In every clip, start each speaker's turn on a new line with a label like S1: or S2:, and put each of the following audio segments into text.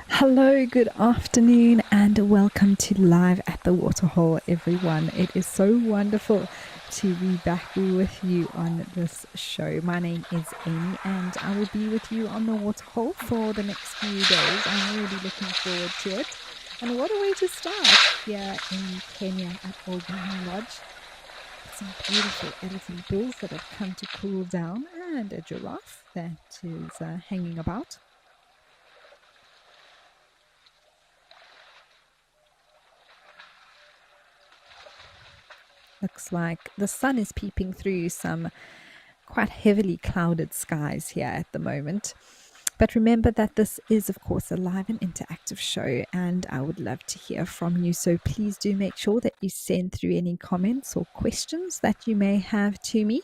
S1: Hello, good afternoon, and welcome to Live at the Waterhole, everyone. It is so wonderful to be back with you on this show. My name is Amy, and I will be with you on the Waterhole for the next few days. I'm really looking forward to it. And what a way to start here in Kenya at Old Man Lodge. Some beautiful elephant bulls that have come to cool down, and a giraffe that is hanging about. Looks like the sun is peeping through some quite heavily clouded skies here at the moment. But remember that this is, of course, a live and interactive show, and I would love to hear from you. So please do make sure that you send through any comments or questions that you may have to me.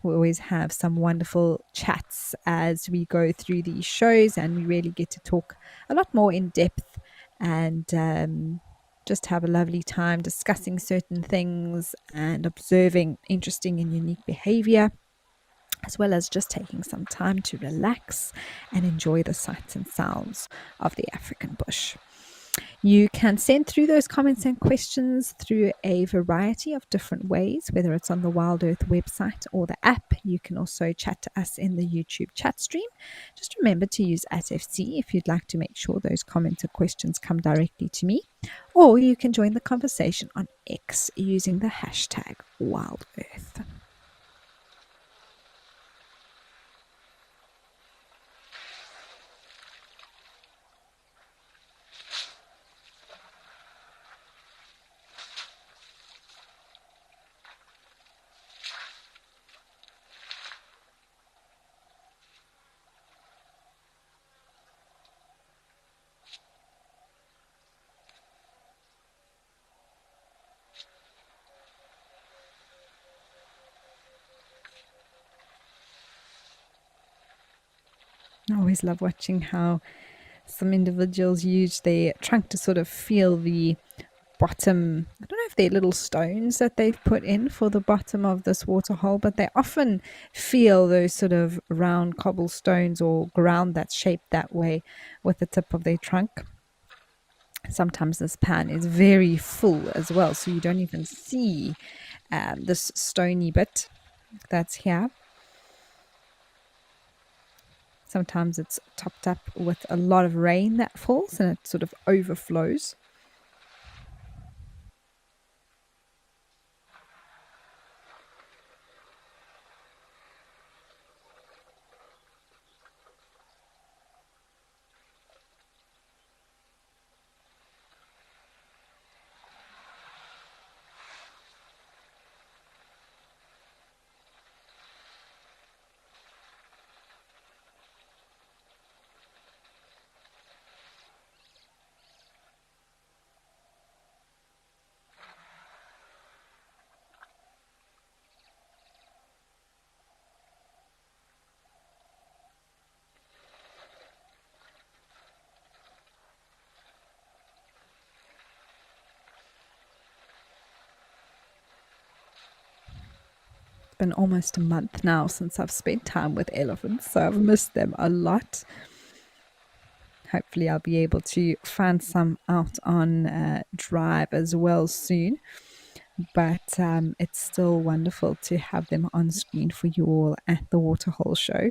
S1: We always have some wonderful chats as we go through these shows, and we really get to talk a lot more in depth and just have a lovely time discussing certain things and observing interesting and unique behavior, as well as just taking some time to relax and enjoy the sights and sounds of the African bush. You can send through those comments and questions through a variety of different ways, whether it's on the Wild Earth website or the app. You can also chat to us in the YouTube chat stream. Just remember to use @FC if you'd like to make sure those comments or questions come directly to me. Or you can join the conversation on X using the hashtag WildEarth. I always love watching how some individuals use their trunk to sort of feel the bottom. I don't know if they're little stones that they've put in for the bottom of this water hole, but they often feel those sort of round cobblestones or ground that's shaped that way with the tip of their trunk. Sometimes this pan is very full as well, so you don't even see this stony bit that's here. Sometimes it's topped up with a lot of rain that falls and it sort of overflows. Been almost a month now since I've spent time with elephants, so I've missed them a lot. Hopefully, I'll be able to find some out on drive as well soon. But it's still wonderful to have them on screen for you all at the Waterhole Show.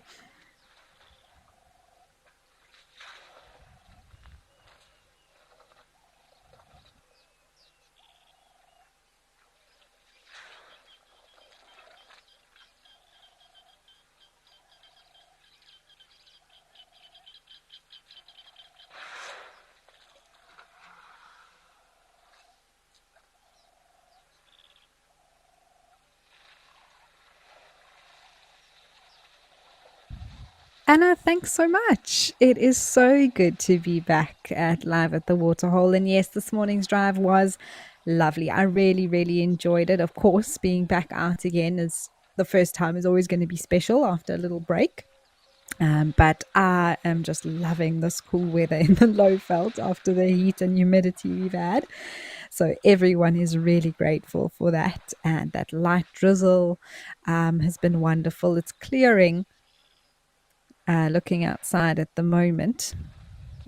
S1: Anna, thanks so much. It is so good to be back at Live at the Waterhole. And yes, this morning's drive was lovely. I really, really enjoyed it. Of course, being back out again is the first time is always going to be special after a little break. But I am just loving this cool weather in the low felt after the heat and humidity we've had. So everyone is really grateful for that. And that light drizzle has been wonderful. It's clearing looking outside at the moment.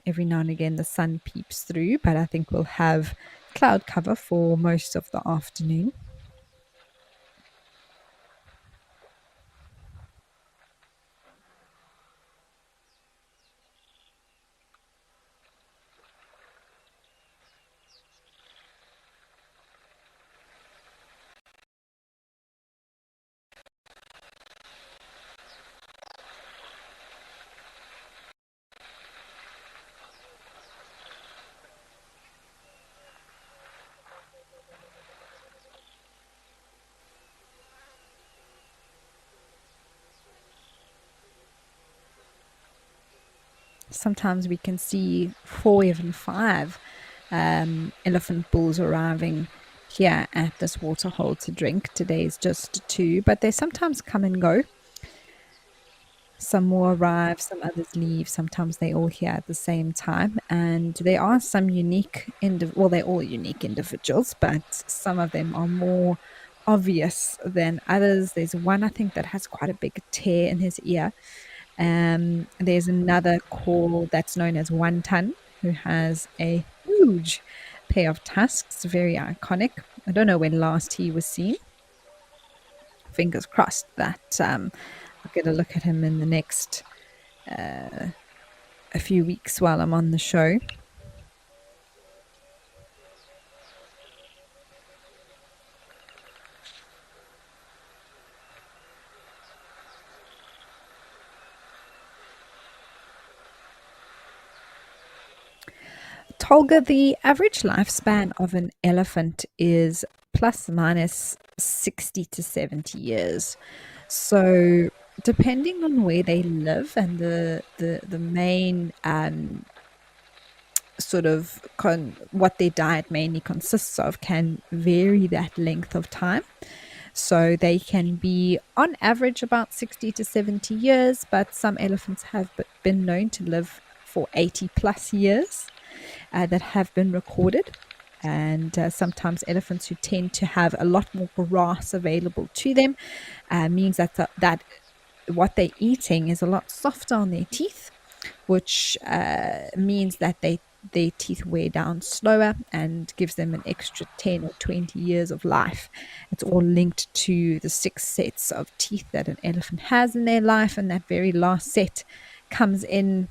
S1: every now and again the sun peeps through, but I think we'll have cloud cover for most of the afternoon. Sometimes we can see 4, even 5 elephant bulls arriving here at this waterhole to drink. Today's just 2, but they sometimes come and go. Some more arrive, some others leave. Sometimes they all here at the same time. And there are some unique, well, they're all unique individuals, but some of them are more obvious than others. There's one, I think, that has quite a big tear in his ear. There's another call that's known as One Ton, who has a huge pair of tusks, very iconic. I don't know when last he was seen. Fingers crossed that I'll get a look at him in the next a few weeks while I'm on the show. Tolga, the average lifespan of an elephant is plus minus 60 to 70 years. So, depending on where they live and the main sort of what their diet mainly consists of, can vary that length of time. So they can be on average about 60 to 70 years, but some elephants have been known to live for 80 plus years that have been recorded. And sometimes elephants who tend to have a lot more grass available to them means that what they're eating is a lot softer on their teeth, which means that their teeth wear down slower and gives them an extra 10 or 20 years of life. It's all linked to the 6 sets of teeth that an elephant has in their life, and that very last set comes in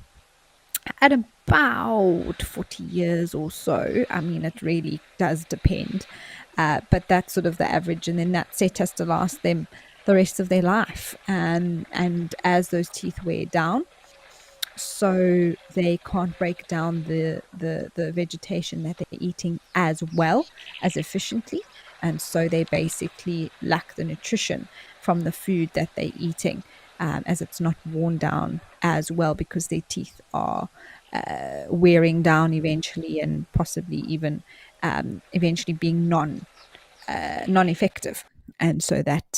S1: at about 40 years or so. I mean, it really does depend, but that's sort of the average, and then that set has to last them the rest of their life. And as those teeth wear down, so they can't break down the vegetation that they're eating as well, as efficiently, and so they basically lack the nutrition from the food that they're eating, as it's not worn down as well, because their teeth are wearing down eventually, and possibly even eventually being non-effective. And so that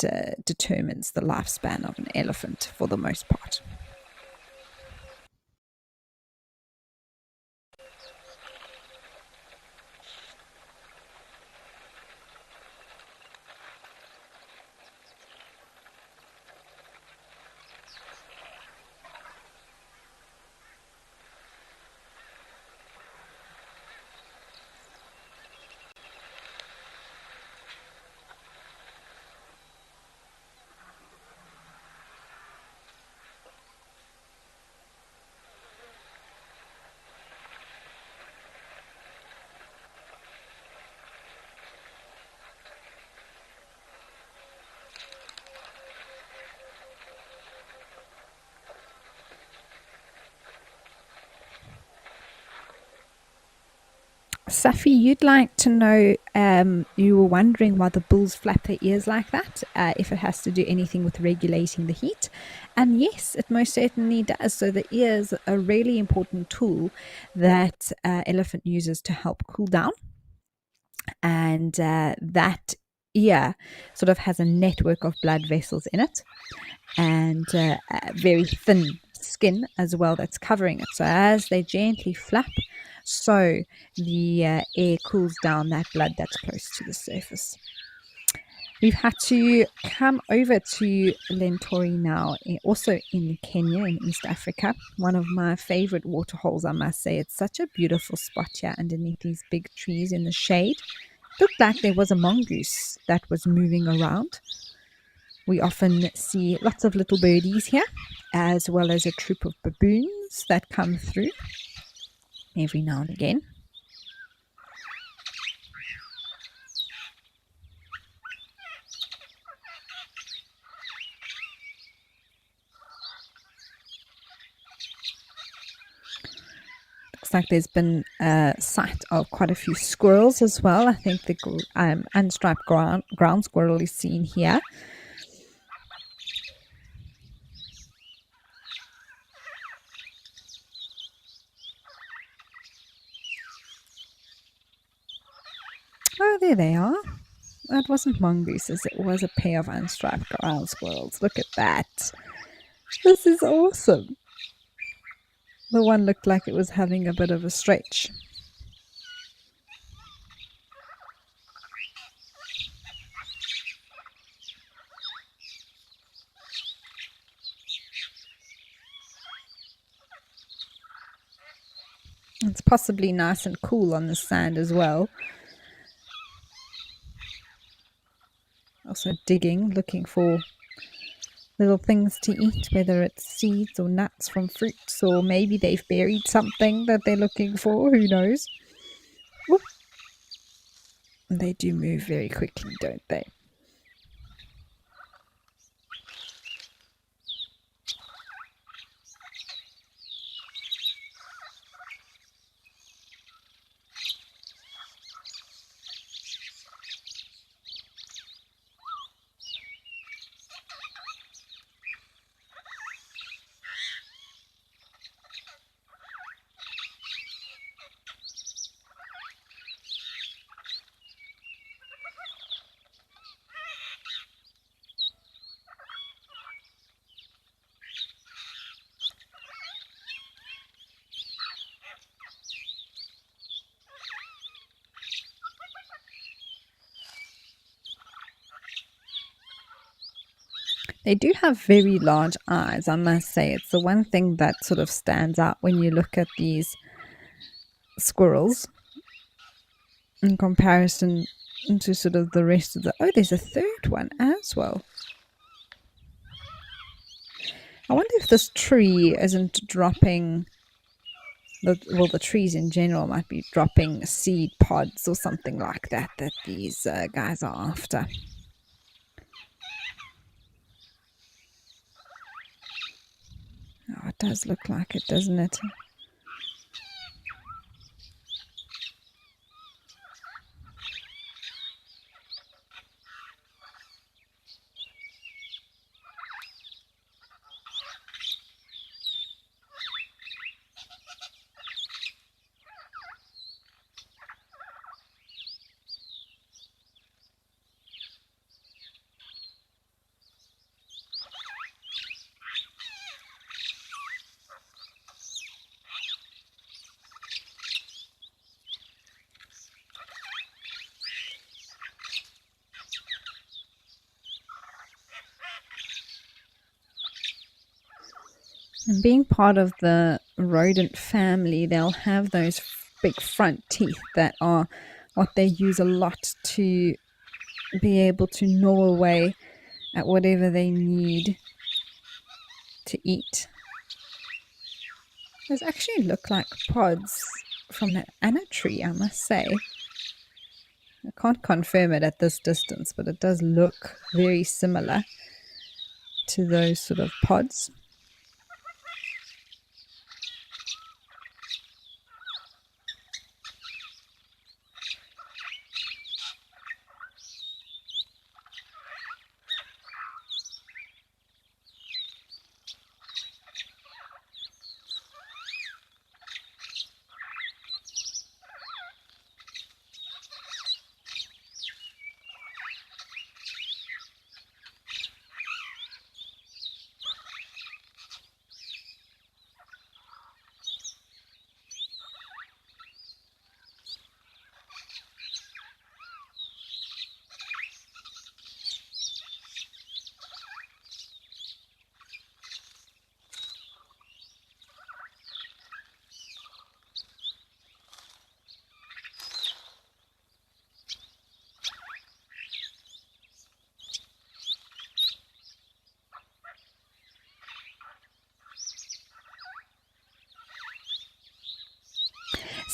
S1: determines the lifespan of an elephant for the most part. Safi, you'd like to know, you were wondering why the bulls flap their ears like that, if it has to do anything with regulating the heat. And yes, it most certainly does. So the ear is a really important tool that elephant uses to help cool down. And that ear sort of has a network of blood vessels in it, and a very thin skin as well that's covering it. So as they gently flap, so the air cools down that blood that's close to the surface. We've had to come over to Lentori now, also in Kenya, in East Africa. One of my favorite waterholes, I must say. It's such a beautiful spot here underneath these big trees in the shade. Looked like there was a mongoose that was moving around. We often see lots of little birdies here, as well as a troop of baboons that come through every now and again. Looks like there's been a sight of quite a few squirrels as well. I think the unstriped ground squirrel is seen here. Oh, there they are. That wasn't mongooses, it was a pair of unstriped ground squirrels. Look at that. This is awesome. The one looked like it was having a bit of a stretch. It's possibly nice and cool on the sand as well. Also digging, looking for little things to eat, whether it's seeds or nuts from fruits, or maybe they've buried something that they're looking for, who knows. Whoop. They do move very quickly, don't they? They do have very large eyes, I must say. It's the one thing that sort of stands out when you look at these squirrels in comparison to sort of the rest of the... Oh, there's a third one as well. I wonder if this tree isn't dropping... the trees in general might be dropping seed pods or something like that these guys are after. Oh, it does look like it, doesn't it? And being part of the rodent family, they'll have those big front teeth that are what they use a lot to be able to gnaw away at whatever they need to eat. Those actually look like pods from an anna tree, I must say. I can't confirm it at this distance, but it does look very similar to those sort of pods.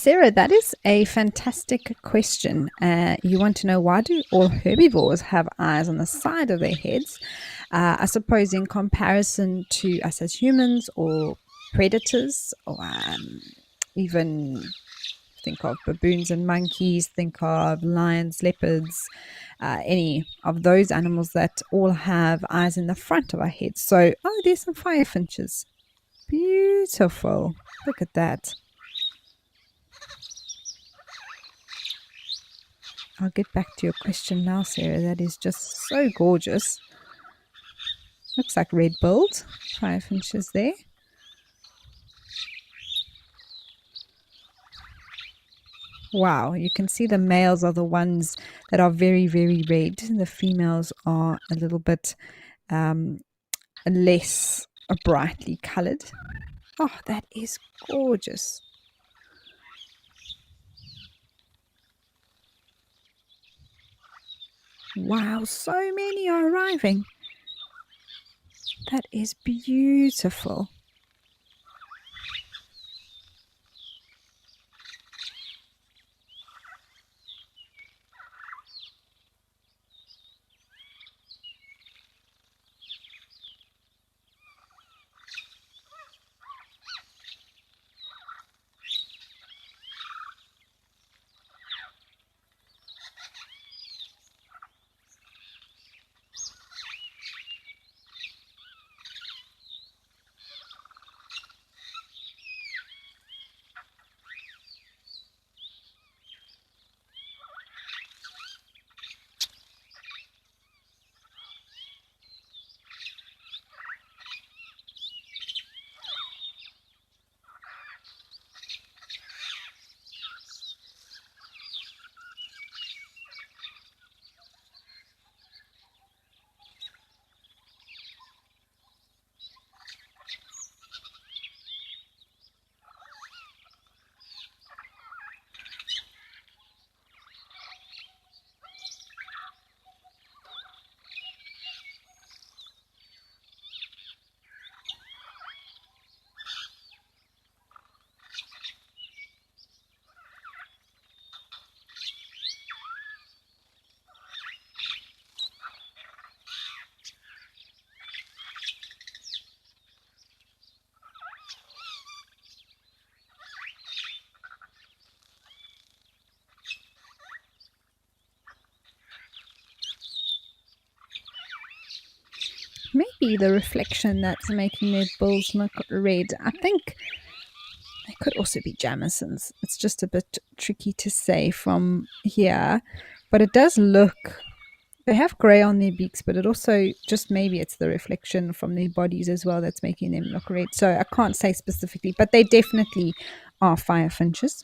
S1: Sarah, that is a fantastic question. You want to know, why do all herbivores have eyes on the side of their heads? I suppose in comparison to us as humans or predators, or even think of baboons and monkeys, think of lions, leopards, any of those animals that all have eyes in the front of our heads. So, oh, there's some firefinches. Beautiful. Look at that. I'll get back to your question now, Sarah. That is just so gorgeous. Looks like red-billed firefinches there. Wow, you can see the males are the ones that are very, very red. The females are a little bit less brightly colored. Oh, that is gorgeous. Wow, so many are arriving. That is beautiful. Maybe the reflection that's making their bills look red. I think they could also be Jamisons. It's just a bit tricky to say from here, but it does look. They have grey on their beaks, but it also just, maybe it's the reflection from their bodies as well that's making them look red. So I can't say specifically, but they definitely are firefinches,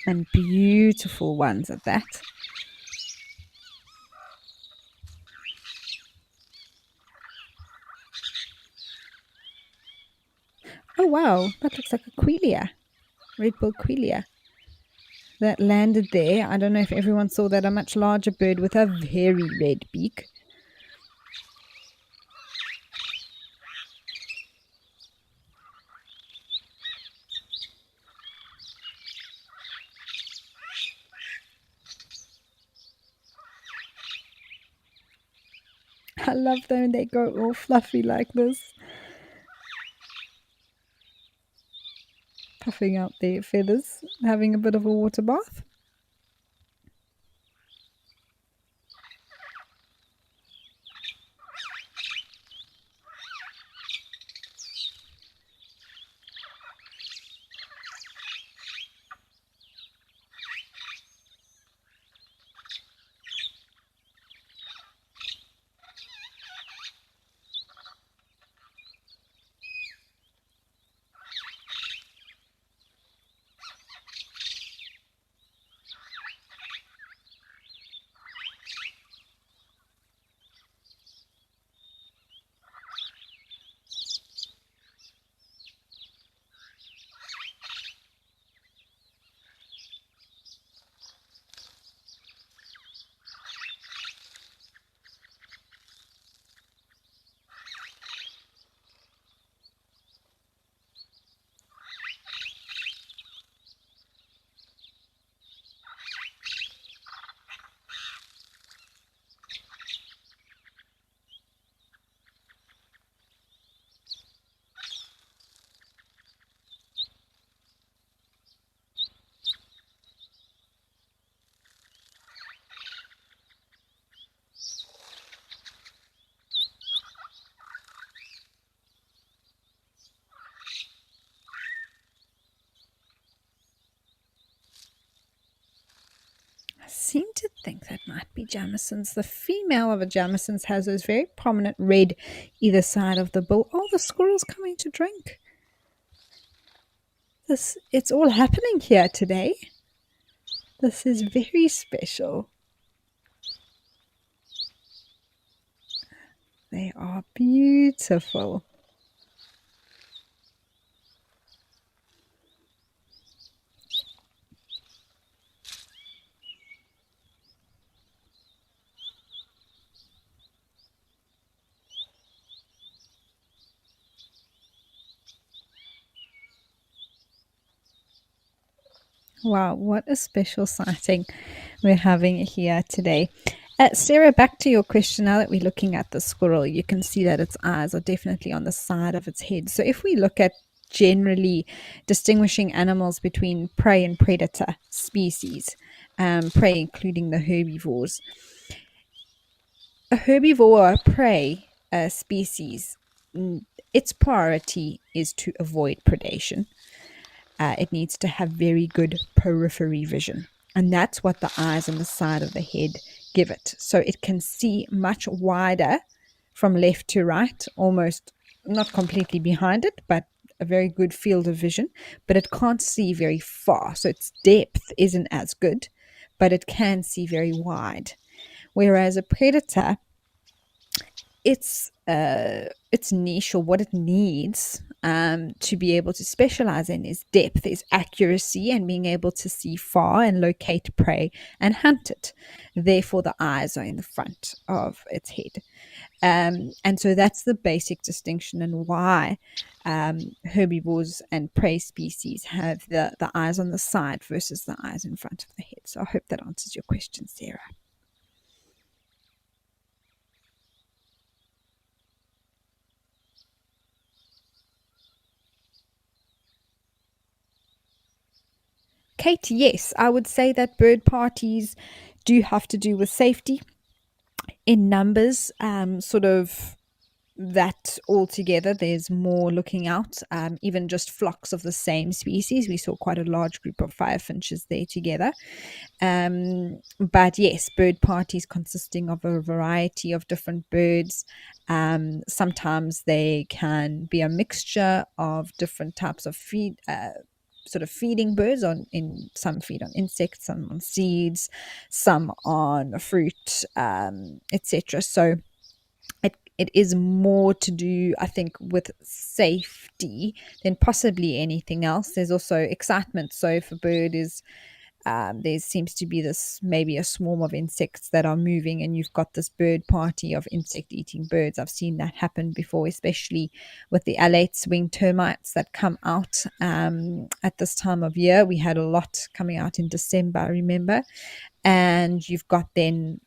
S1: and beautiful ones at that. Oh wow, that looks like a quelea, red-billed quelea, that landed there. I don't know if everyone saw that, a much larger bird with a very red beak. I love them when they go all fluffy like this, puffing out their feathers, having a bit of a water bath. seem to think that might be Jamison's. The female of a Jamison's has those very prominent red either side of the bill. Oh, the squirrel's coming to drink. It's all happening here today. This is very special. They are beautiful. Wow, what a special sighting we're having here today. Sarah, back to your question. Now that we're looking at the squirrel, you can see that its eyes are definitely on the side of its head. So if we look at generally distinguishing animals between prey and predator species, prey including the herbivores, a herbivore or a prey species, its priority is to avoid predation. It needs to have very good periphery vision. And that's what the eyes on the side of the head give it. So it can see much wider from left to right, almost not completely behind it, but a very good field of vision. But it can't see very far. So its depth isn't as good, but it can see very wide. Whereas a predator, its niche or what it needs to be able to specialize in is depth, is accuracy, and being able to see far and locate prey and hunt it. Therefore, the eyes are in the front of its head. And so that's the basic distinction and why herbivores and prey species have the eyes on the side versus the eyes in front of the head. So I hope that answers your question, Sarah. Kate, yes, I would say that bird parties do have to do with safety in numbers, sort of that altogether. There's more looking out, even just flocks of the same species. We saw quite a large group of firefinches there together. But yes, bird parties consisting of a variety of different birds. Sometimes they can be a mixture of different types of sort of feeding birds. In some feed on insects, some on seeds, some on fruit, etc. So it is more to do, I think, with safety than possibly anything else. There's also excitement. So if a bird is there seems to be this maybe a swarm of insects that are moving, and you've got this bird party of insect eating birds. I've seen that happen before, especially with the alates winged termites that come out at this time of year. We had a lot coming out in December, I remember. And you've got then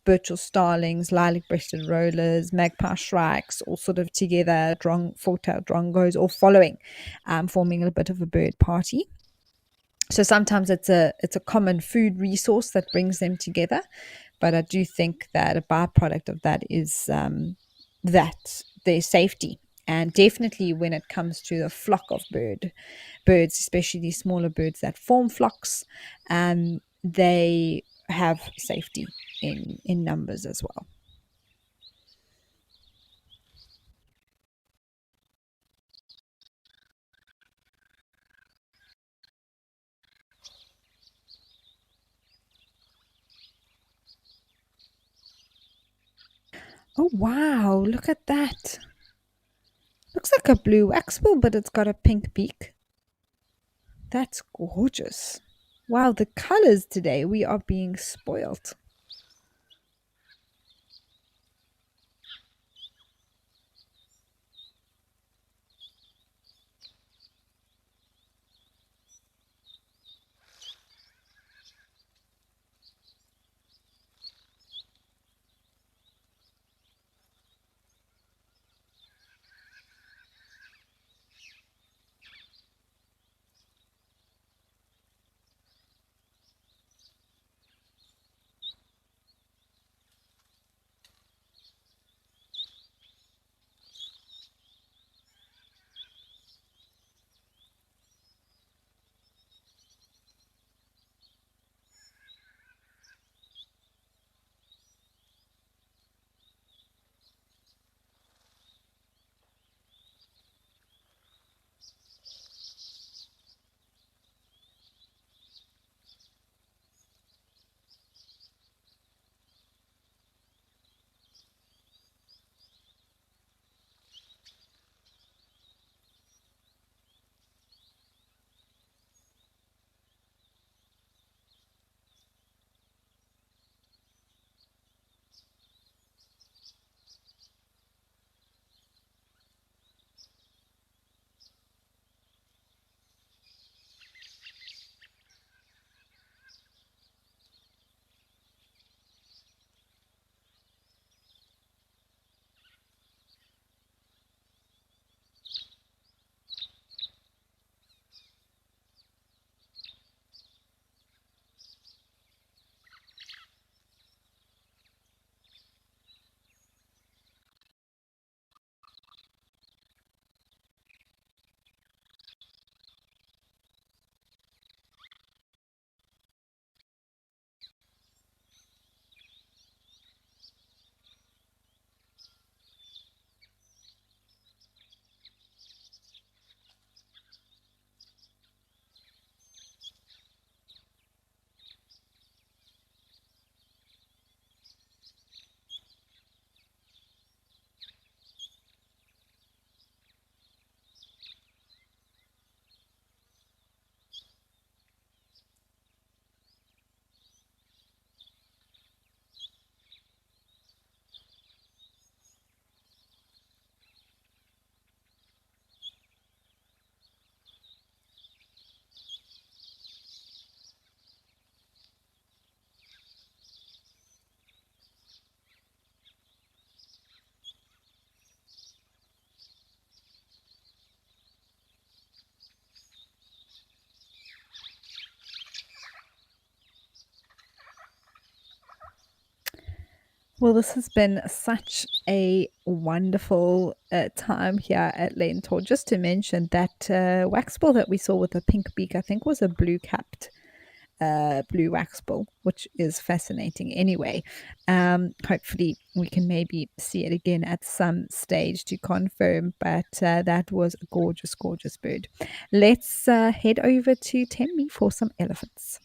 S1: Burchell starlings, lilac-breasted rollers, magpie shrikes, all sort of together, four-tailed drongos, all following, forming a bit of a bird party. So sometimes it's a common food resource that brings them together, but I do think that a byproduct of that is that their safety. And definitely when it comes to the flock of birds, especially these smaller birds that form flocks, they have safety in numbers as well. Oh wow, look at that. Looks like a blue waxbill, but it's got a pink beak. That's gorgeous. Wow, the colors today, we are being spoiled. Well, this has been such a wonderful time here at Lentor. Just to mention that wax ball that we saw with a pink beak, I think was a blue capped blue wax ball, which is fascinating anyway. Hopefully, we can maybe see it again at some stage to confirm, but that was a gorgeous, gorgeous bird. Let's head over to Tembe for some elephants.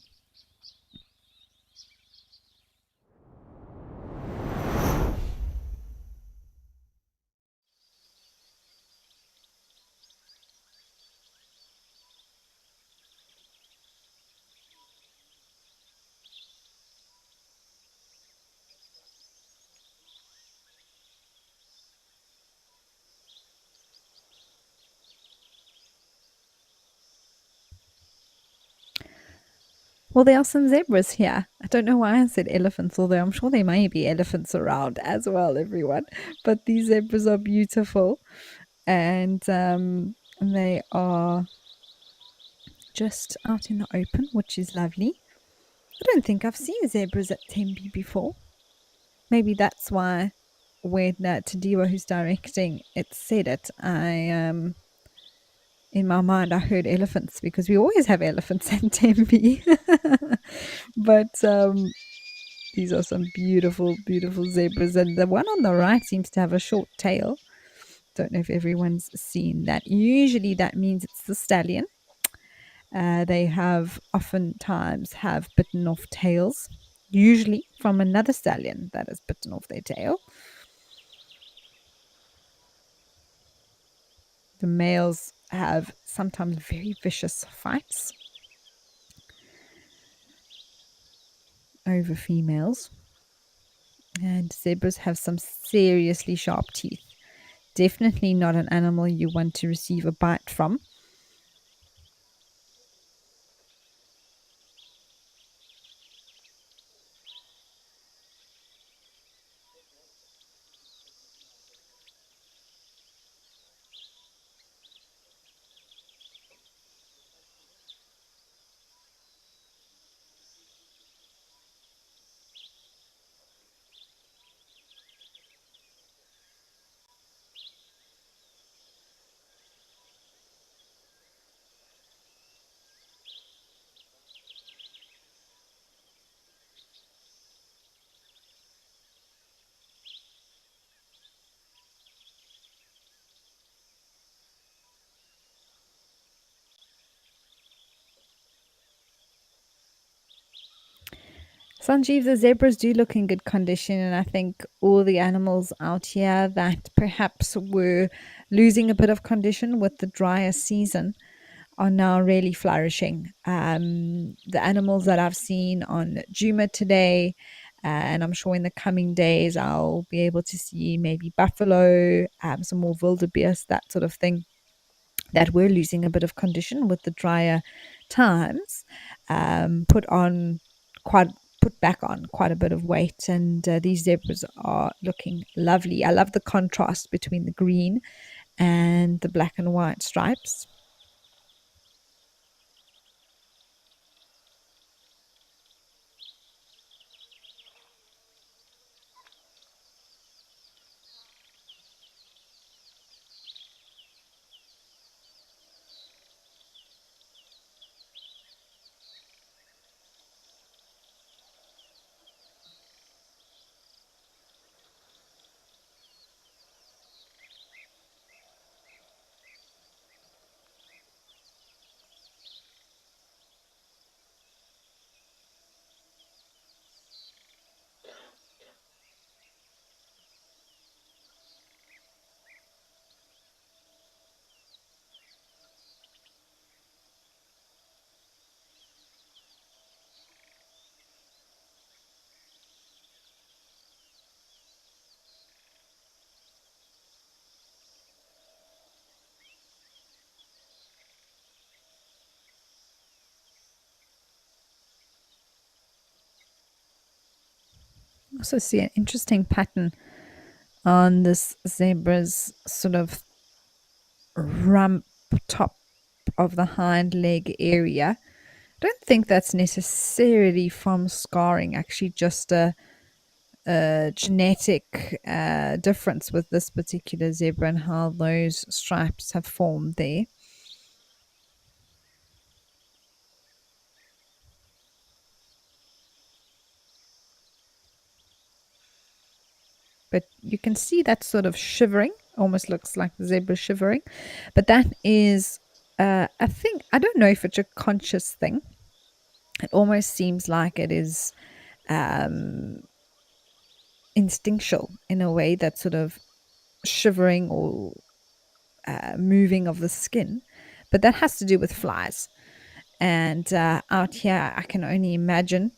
S1: Well, there are some zebras here. I don't know why I said elephants, although I'm sure there may be elephants around as well, everyone. But these zebras are beautiful, and they are just out in the open, which is lovely. I don't think I've seen zebras at Tembe before. Maybe that's why when Tadiwa, who's directing it, said it, in my mind, I heard elephants because we always have elephants at Tembe. But these are some beautiful, beautiful zebras. And the one on the right seems to have a short tail. Don't know if everyone's seen that. Usually that means it's the stallion. They have oftentimes have bitten off tails, usually from another stallion that has bitten off their tail. The males have sometimes very vicious fights over females. And zebras have some seriously sharp teeth. Definitely not an animal you want to receive a bite from. Sanjeev, the zebras do look in good condition, and I think all the animals out here that perhaps were losing a bit of condition with the drier season are now really flourishing. The animals that I've seen on Juma today, and I'm sure in the coming days I'll be able to see maybe buffalo, some more wildebeest, that sort of thing, that were losing a bit of condition with the drier times, put on quite put back on quite a bit of weight, and these zebras are looking lovely. I love the contrast between the green and the black and white stripes. Also see an interesting pattern on this zebra's sort of rump top of the hind leg area. I don't think that's necessarily from scarring, actually just a genetic difference with this particular zebra and how those stripes have formed there. But you can see that sort of shivering, almost looks like the zebra shivering. But that is, I think, I don't know if it's a conscious thing. It almost seems like it is instinctual in a way, that sort of shivering or moving of the skin. But that has to do with flies. And out here, I can only imagine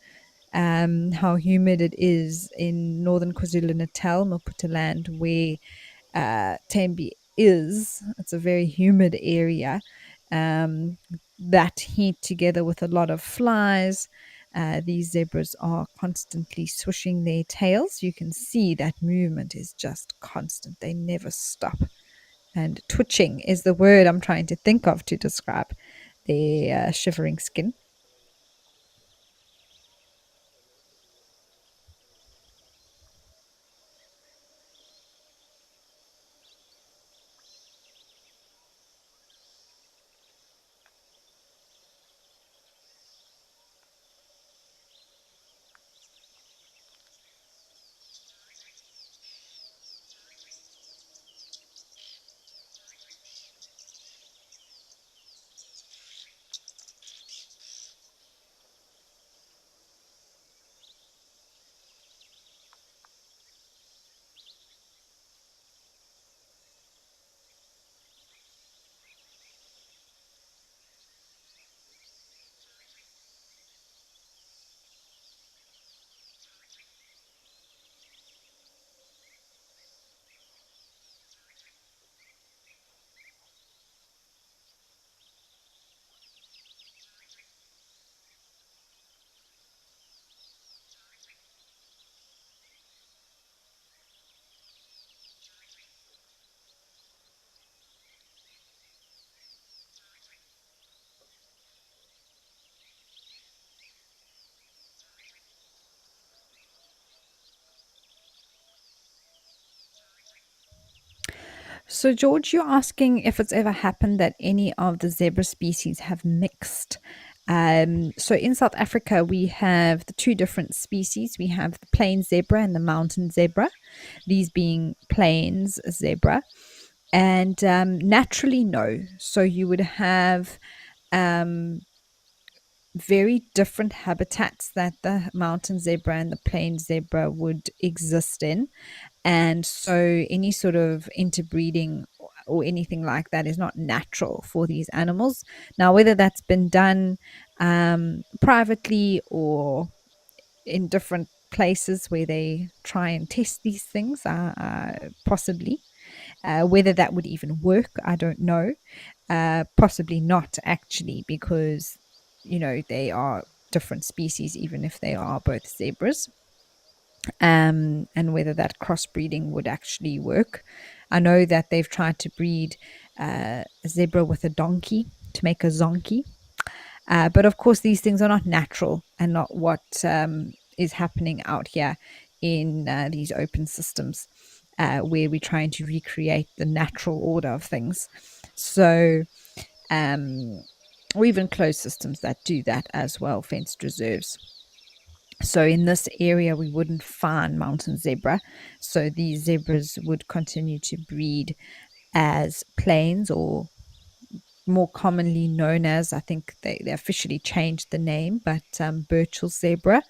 S1: how humid it is in northern KwaZulu Natal, Maputoland, where Tembe is. It's a very humid area. That heat, together with a lot of flies, these zebras are constantly swishing their tails. You can see that movement is just constant, they never stop. And twitching is the word I'm trying to think of to describe their shivering skin. So, George, you're asking if it's ever happened that any of the zebra species have mixed. So, in South Africa, we have the two different species. We have the plain zebra and the mountain zebra, these being plains zebra. And naturally, no. So, you would have um, very different habitats that the mountain zebra and the plain zebra would exist in. And so any sort of interbreeding or anything like that is not natural for these animals. Now, whether that's been done privately or in different places where they try and test these things, possibly. Whether that would even work, I don't know. Possibly not, actually, because, they are different species, even if they are both zebras. And whether that crossbreeding would actually work. I know that they've tried to breed a zebra with a donkey to make a zonky. But of course, these things are not natural and not what is happening out here in these open systems where we're trying to recreate the natural order of things. So, or even closed systems that do that as well, fenced reserves. So in this area, we wouldn't find mountain zebra. So these zebras would continue to breed as plains, or more commonly known as, I think they officially changed the name, but Burchell zebra.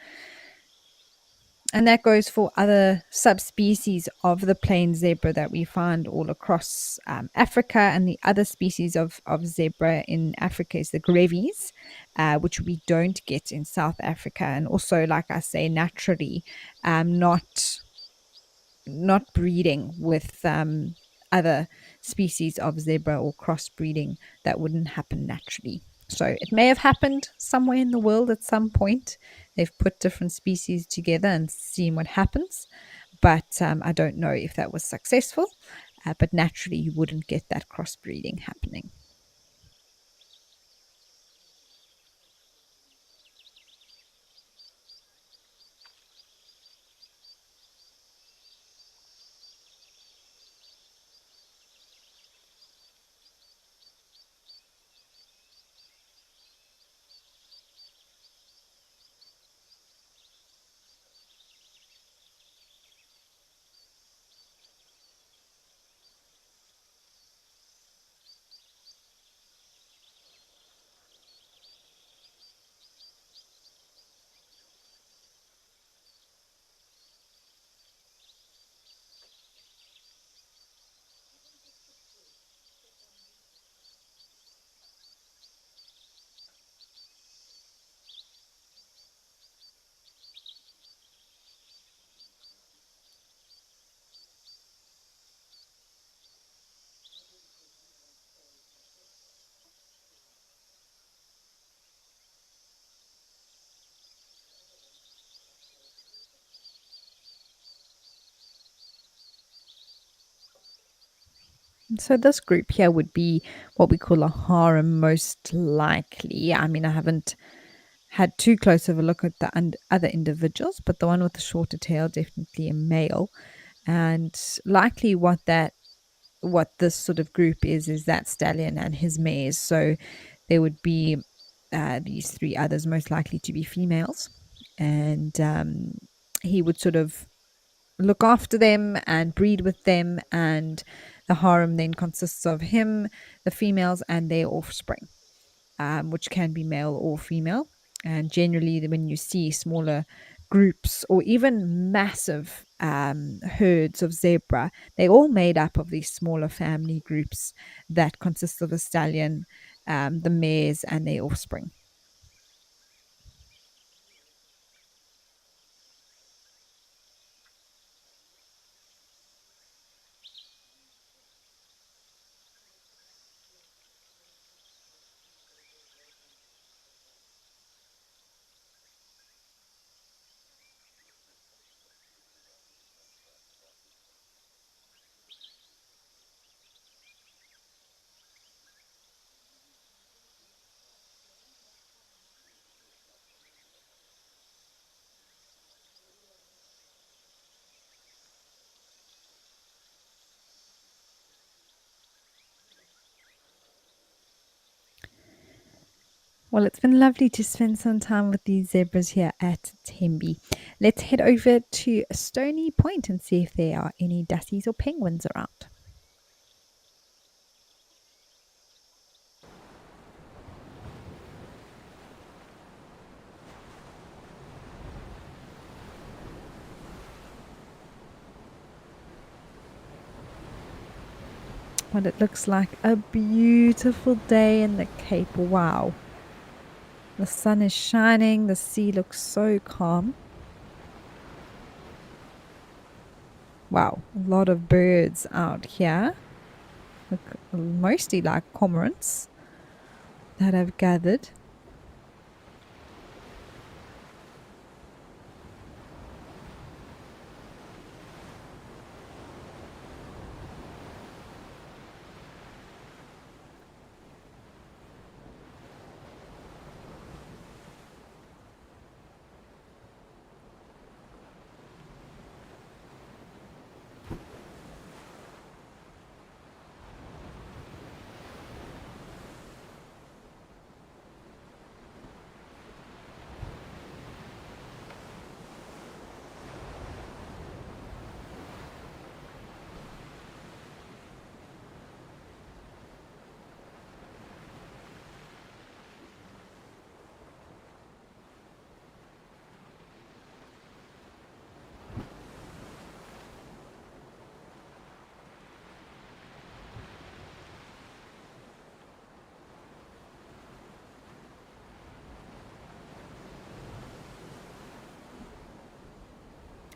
S1: And that goes for other subspecies of the plain zebra that we find all across Africa. And the other species of zebra in Africa is the grevies, which we don't get in South Africa. And also, like I say, naturally, not breeding with other species of zebra or crossbreeding that wouldn't happen naturally. So it may have happened somewhere in the world at some point. They've put different species together and seen what happens. But I don't know if that was successful. But naturally, you wouldn't get that crossbreeding happening. So this group here would be what we call a harem, most likely. I mean, I haven't had too close of a look at the other individuals, but the one with the shorter tail, definitely a male. And likely what this sort of group is that stallion and his mares. So there would be these three others, most likely to be females, and he would sort of look after them and breed with them. And the harem then consists of him, the females, and their offspring, which can be male or female. And generally, when you see smaller groups or even massive herds of zebra, they're all made up of these smaller family groups that consist of a stallion, the mares, and their offspring. Well, it's been lovely to spend some time with these zebras here at Tembe. Let's head over to Stony Point and see if there are any dussies or penguins around. Well, it looks like a beautiful day in the Cape. Wow. The sun is shining, the sea looks so calm. Wow, a lot of birds out here. Look, mostly like cormorants that have gathered.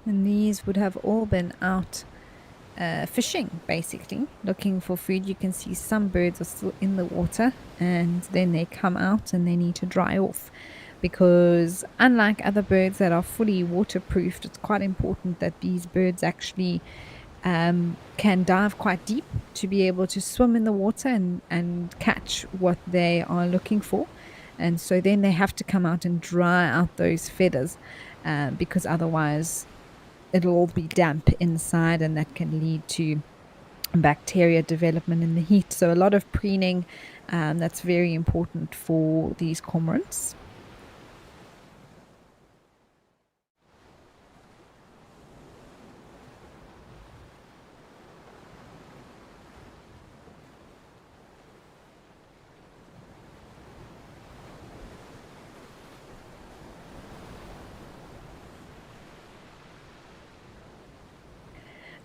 S1: And these would have all been out fishing, basically, looking for food. You can see some birds are still in the water, and then they come out and they need to dry off. Because unlike other birds that are fully waterproofed, it's quite important that these birds actually can dive quite deep to be able to swim in the water and catch what they are looking for. And so then they have to come out and dry out those feathers, because otherwise it'll all be damp inside, and that can lead to bacteria development in the heat. So a lot of preening, that's very important for these cormorants.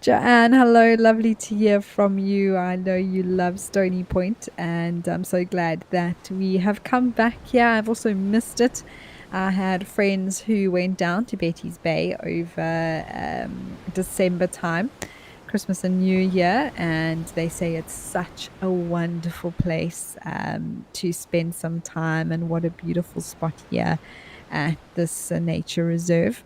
S1: Joanne, hello, lovely to hear from you. I know you love Stony Point, and I'm so glad that we have come back here. I've also missed it. I had friends who went down to Betty's Bay over December time, Christmas and New Year, and they say it's such a wonderful place to spend some time, and what a beautiful spot here at this nature reserve.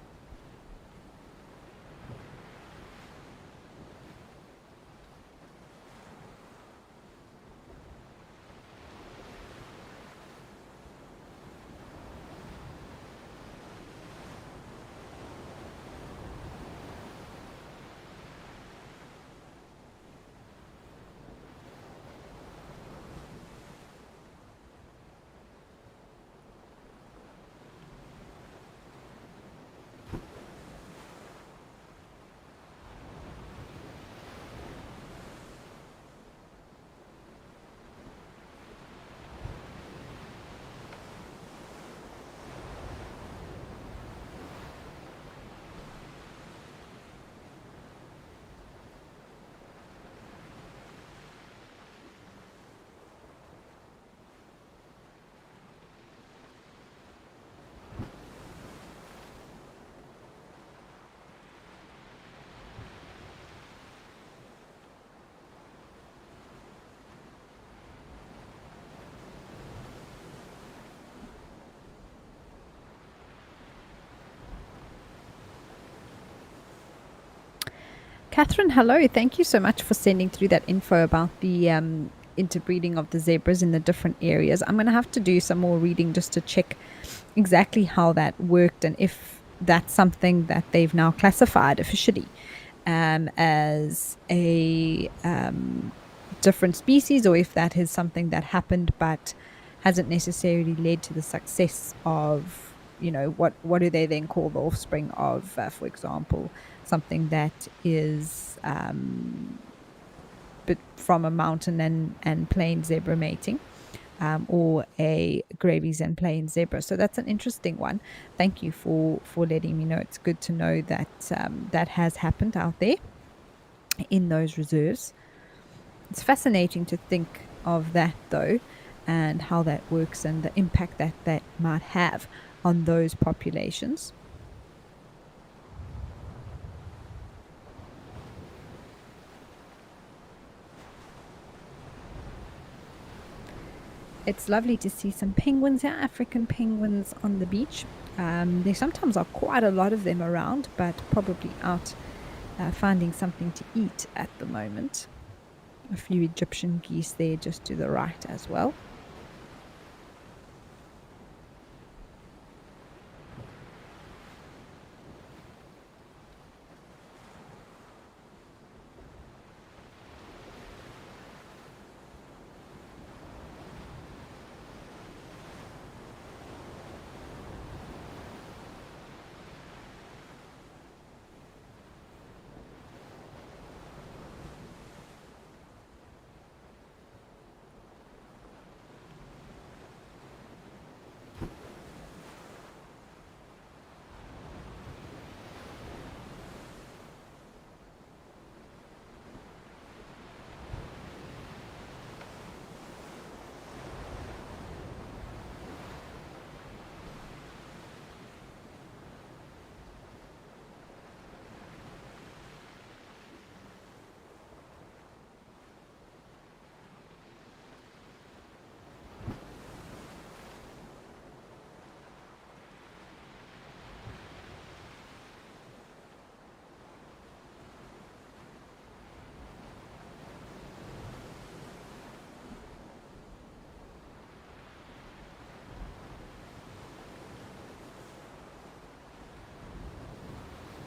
S1: Catherine, hello. Thank you so much for sending through that info about the interbreeding of the zebras in the different areas. I'm going to have to do some more reading just to check exactly how that worked and if that's something that they've now classified officially as a different species, or if that is something that happened but hasn't necessarily led to the success of, what do they then call the offspring of, for example, something that is but from a mountain and plain zebra mating, or a gravies and plain zebra. So that's an interesting one. Thank you for letting me know. It's good to know that that has happened out there in those reserves. It's fascinating to think of that, though, and how that works and the impact that that might have on those populations. It's lovely to see some penguins here, African penguins on the beach. There sometimes are quite a lot of them around, but probably out finding something to eat at the moment. A few Egyptian geese there just to the right as well.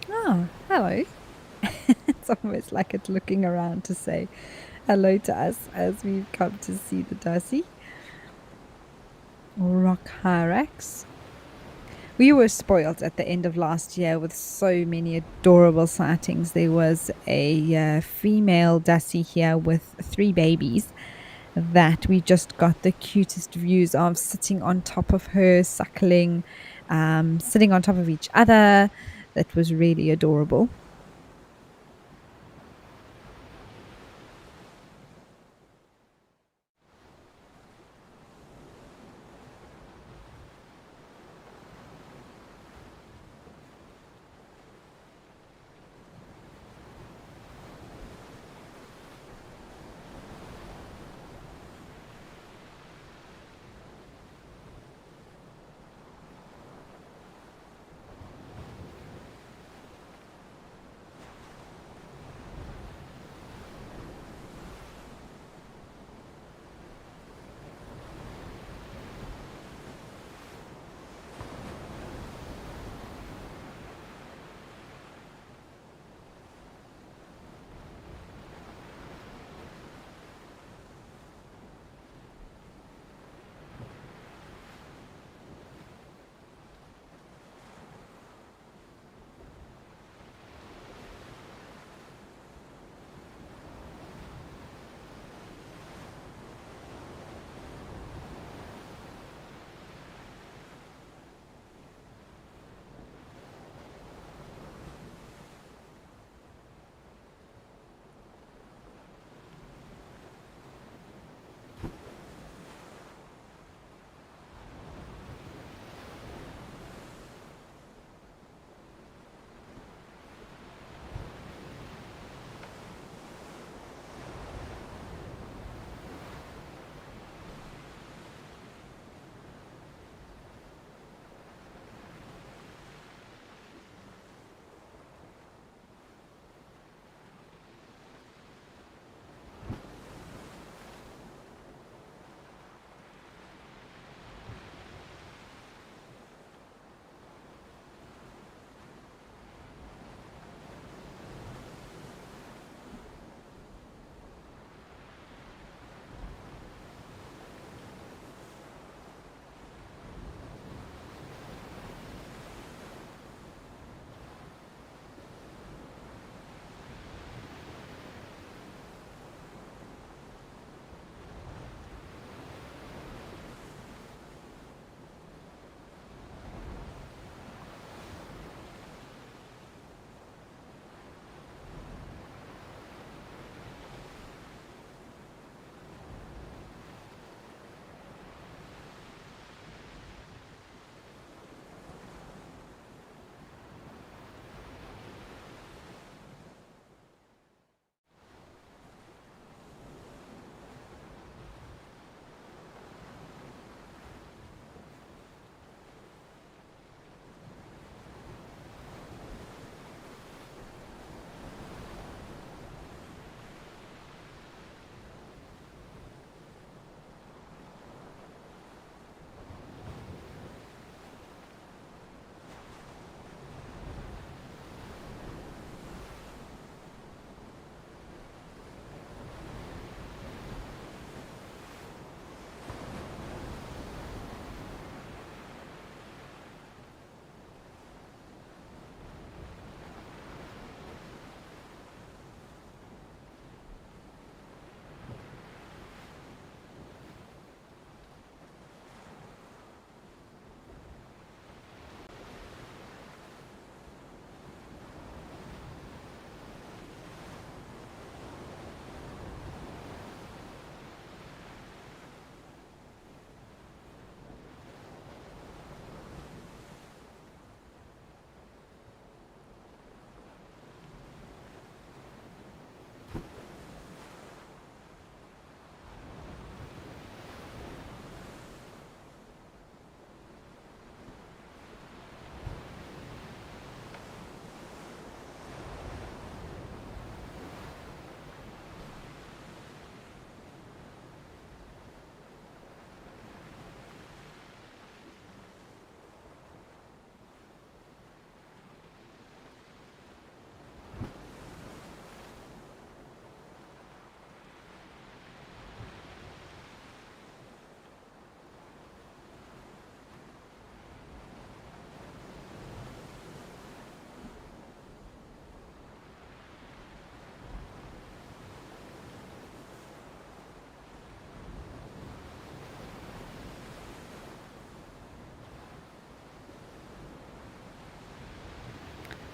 S1: Oh, hello. It's almost like it's looking around to say hello to us as we've come to see the Dussie or rock hyrax. We were spoiled at the end of last year with so many adorable sightings. There was a female Dussie here with 3 babies that we just got the cutest views of, sitting on top of her, suckling, sitting on top of each other. That was really adorable.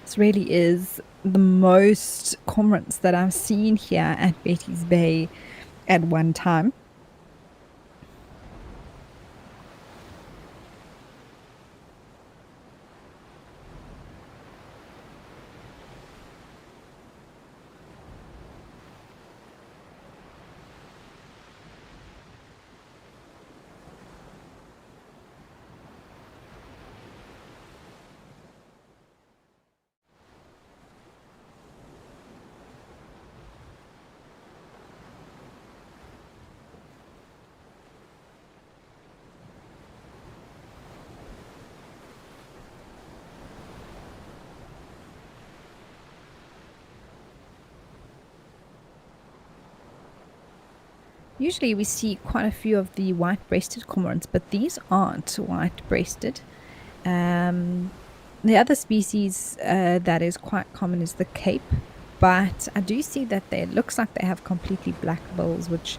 S1: This really is the most cormorants that I've seen here at Betty's Bay at one time. Usually we see quite a few of the white-breasted cormorants, but these aren't white-breasted. The other species that is quite common is the Cape, but I do see that it looks like they have completely black bills, which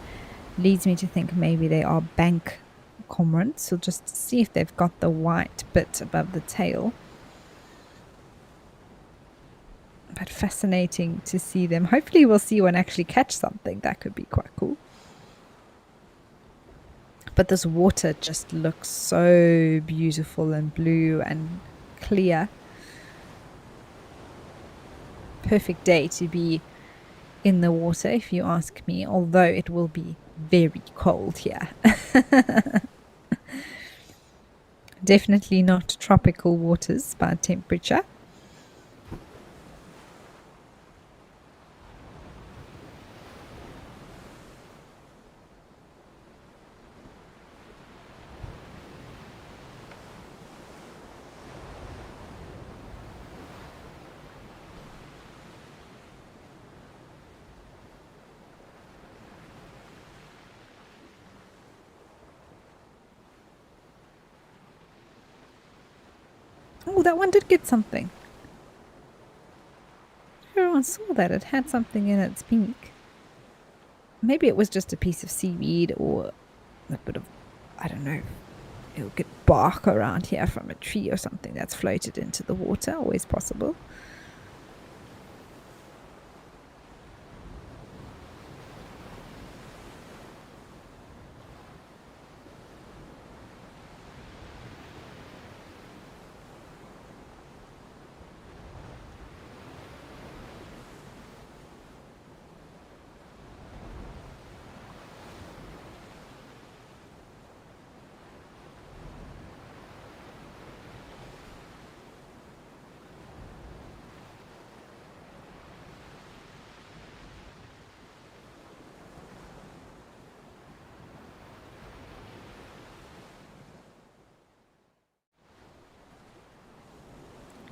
S1: leads me to think maybe they are bank cormorants. So just see if they've got the white bit above the tail. But fascinating to see them. Hopefully we'll see one actually catch something. That could be quite cool. But this water just looks so beautiful and blue and clear. Perfect day to be in the water, if you ask me, although it will be very cold here. Definitely not tropical waters by temperature. Oh, that one did get something. Everyone saw that. It had something in its beak. Maybe it was just a piece of seaweed or a bit of, I don't know, it'll get bark around here from a tree or something that's floated into the water. Always possible.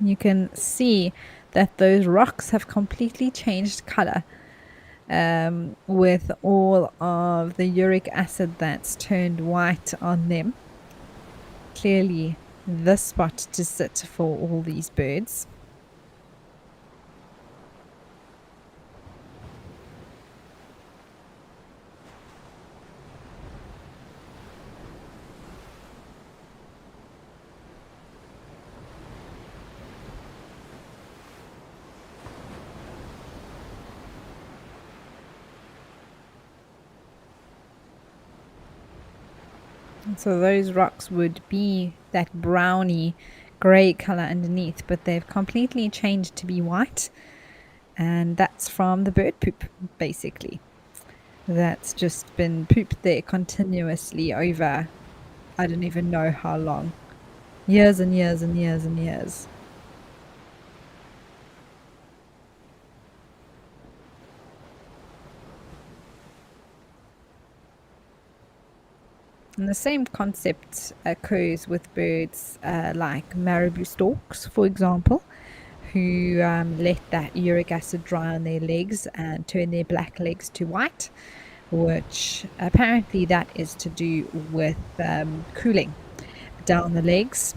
S1: You can see that those rocks have completely changed color with all of the uric acid that's turned white on them. Clearly the spot to sit for all these birds. So those rocks would be that browny grey color underneath, but they've completely changed to be white, and that's from the bird poop, basically. That's just been pooped there continuously over, I don't even know how long. Years and years and years and years. And the same concept occurs with birds like marabou storks, for example, who let that uric acid dry on their legs and turn their black legs to white, which apparently that is to do with cooling down the legs.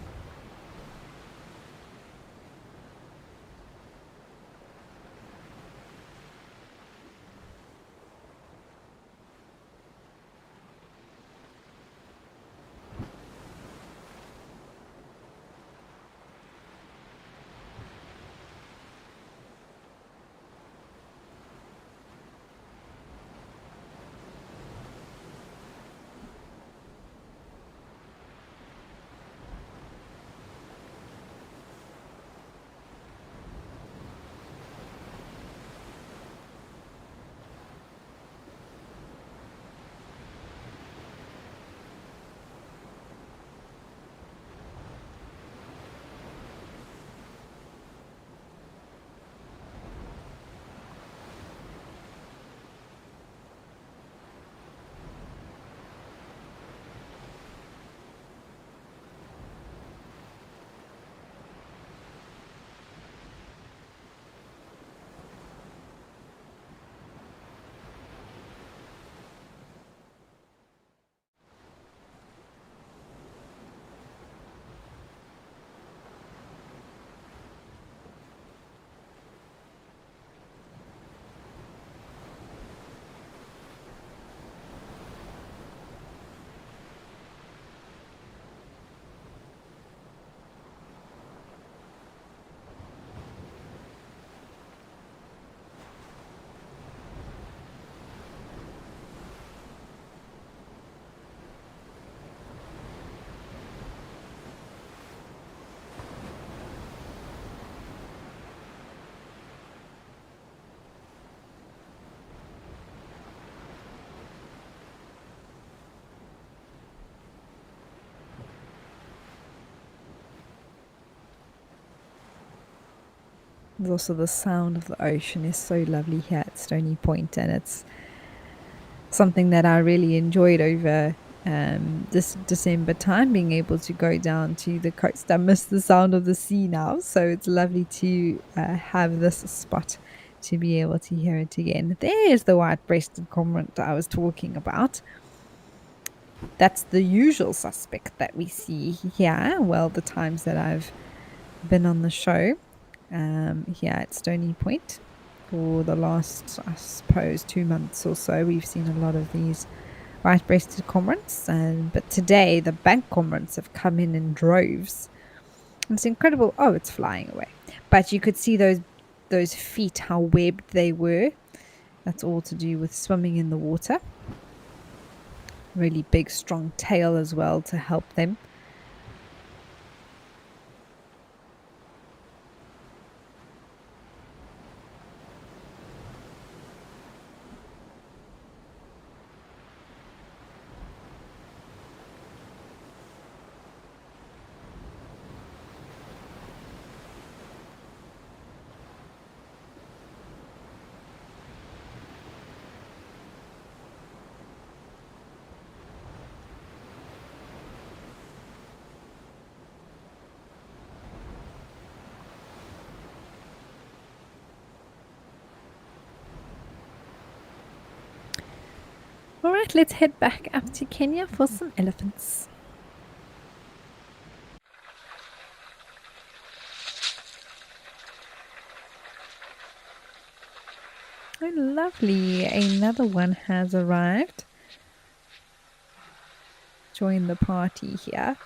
S1: There's also the sound of the ocean is so lovely here at Stony Point, and it's something that I really enjoyed over this December time, being able to go down to the coast. I miss the sound of the sea now, so it's lovely to have this spot to be able to hear it again. There's the white-breasted cormorant I was talking about. That's the usual suspect that we see here. Well, the times that I've been on the show here at Stony Point for the last, I suppose, 2 months or so, we've seen a lot of these white-breasted cormorants. But today, the bank cormorants have come in droves. It's incredible. Oh, it's flying away. But you could see those feet, how webbed they were. That's all to do with swimming in the water. Really big, strong tail as well to help them. All right, let's head back up to Kenya for some elephants. Oh, lovely. Another one has arrived. Join the party here.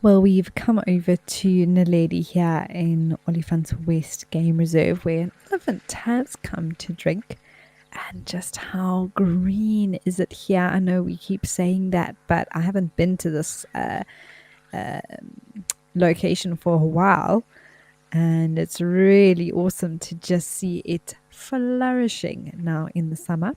S1: Well, we've come over to Naledi here in Olifants West Game Reserve, where an elephant has come to drink. And just how green is it here? I know we keep saying that, but I haven't been to this location for a while. And it's really awesome to just see it flourishing now in the summer.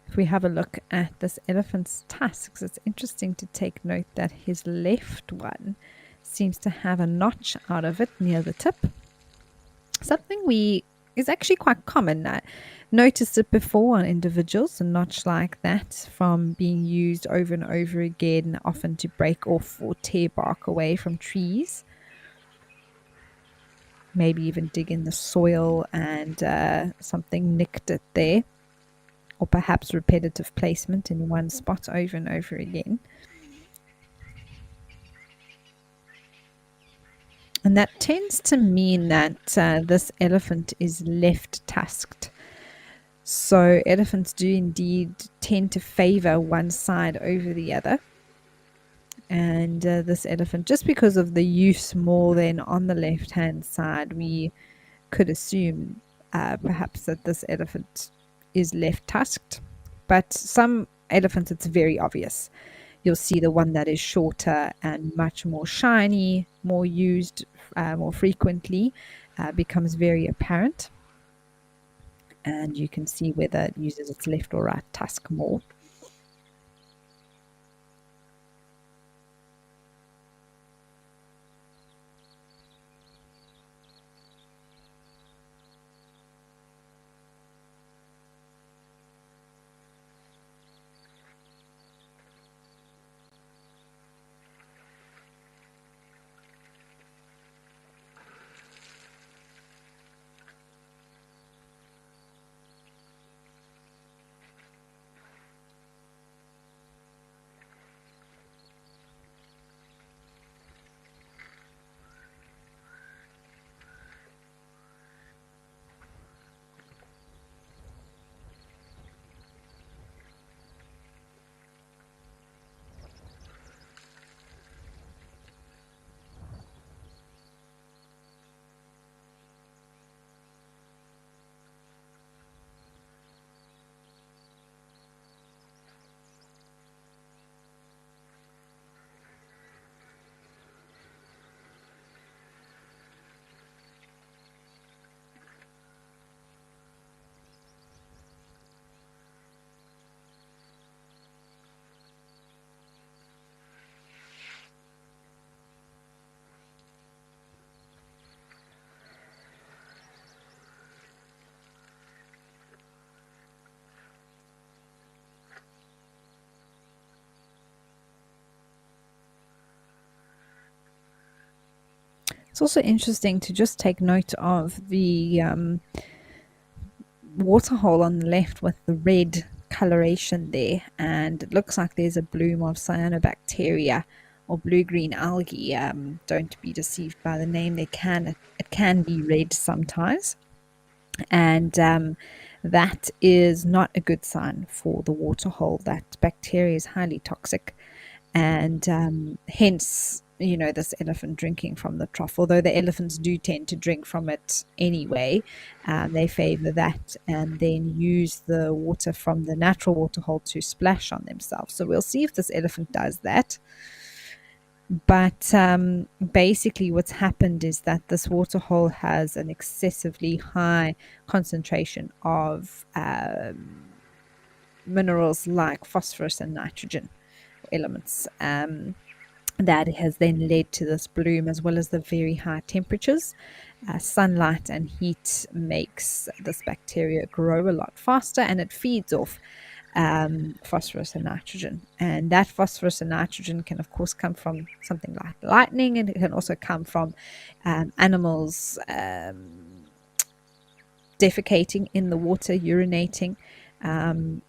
S1: If we have a look at this elephant's tusks, it's interesting to take note that his left one seems to have a notch out of it near the tip. Something we is actually quite common. I noticed it before on individuals, a notch like that from being used over and over again, often to break off or tear bark away from trees. Maybe even dig in the soil and something nicked it there. Or perhaps repetitive placement in one spot over and over again. And that tends to mean that this elephant is left tusked. So elephants do indeed tend to favor one side over the other. And this elephant, just because of the use more than on the left hand side, we could assume perhaps that this elephant is left tusked. But some elephants, it's very obvious. You'll see the one that is shorter and much more shiny, more used more frequently, becomes very apparent. And you can see whether it uses its left or right tusk more. It's also interesting to just take note of the waterhole on the left with the red coloration there, and it looks like there's a bloom of cyanobacteria or blue-green algae. Don't be deceived by the name. It can be red sometimes, and that is not a good sign for the waterhole. That bacteria is highly toxic, and hence this elephant drinking from the trough, although the elephants do tend to drink from it anyway. They favor that and then use the water from the natural water hole to splash on themselves. So we'll see if this elephant does that. But basically what's happened is that this water hole has an excessively high concentration of minerals like phosphorus and nitrogen elements. That has then led to this bloom, as well as the very high temperatures. Sunlight and heat makes this bacteria grow a lot faster, and it feeds off phosphorus and nitrogen. And that phosphorus and nitrogen can, of course, come from something like lightning, and it can also come from animals defecating in the water, urinating,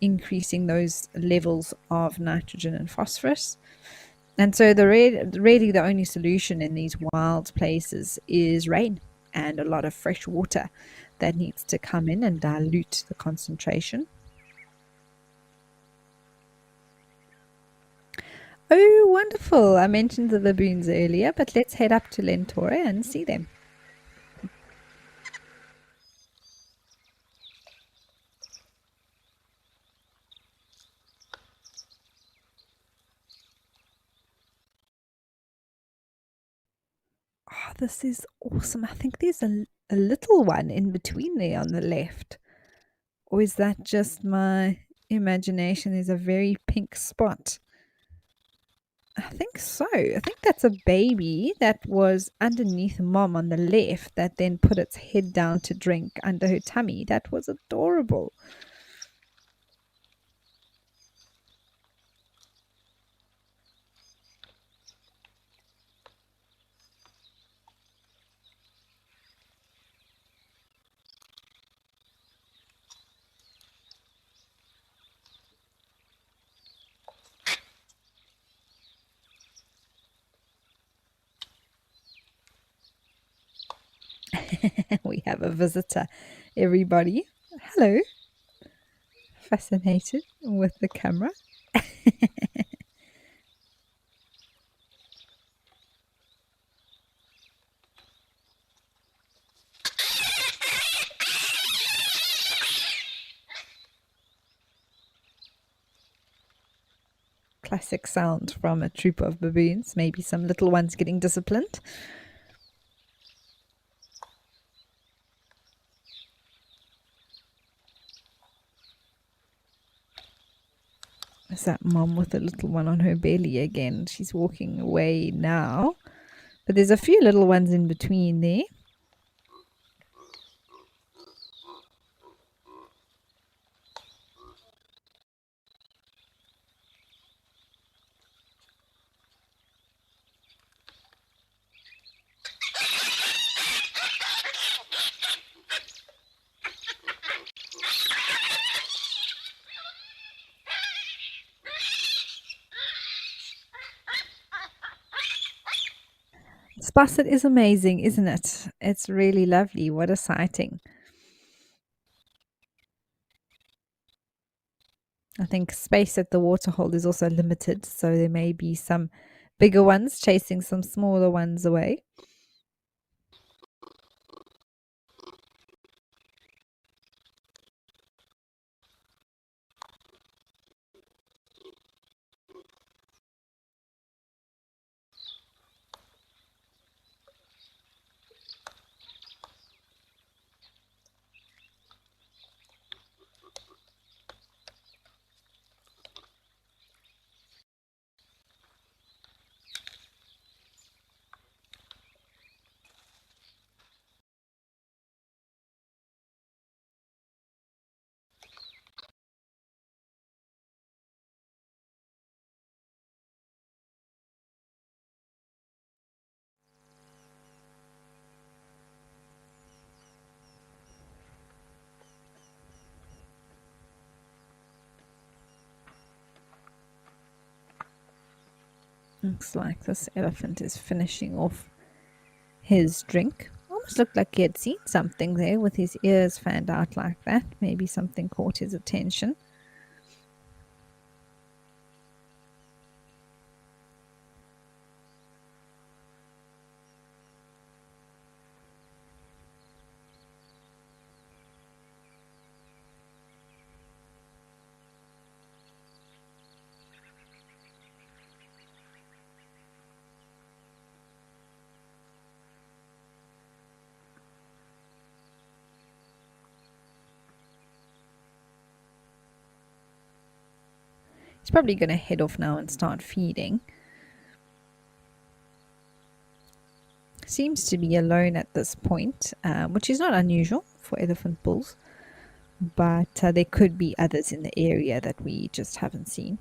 S1: increasing those levels of nitrogen and phosphorus. And so really the only solution in these wild places is rain and a lot of fresh water that needs to come in and dilute the concentration. Oh, wonderful. I mentioned the baboons earlier, but let's head up to Lentora and see them. Oh, this is awesome. I think there's a little one in between there on the left. Or is that just my imagination? There's a very pink spot. I think so. I think that's a baby that was underneath mom on the left that then put its head down to drink under her tummy. That was adorable. We have a visitor, everybody. Hello. Fascinated with the camera. Classic sound from a troop of baboons, maybe some little ones getting disciplined. Is that mom with the little one on her belly again? She's walking away now. But there's a few little ones in between there. Sposset is amazing, isn't it? It's really lovely. What a sighting. I think space at the waterhole is also limited, so there may be some bigger ones chasing some smaller ones away. Looks like this elephant is finishing off his drink. Almost looked like he had seen something there with his ears fanned out like that. Maybe something caught his attention. He's probably going to head off now and start feeding. Seems to be alone at this point, which is not unusual for elephant bulls, but there could be others in the area that we just haven't seen.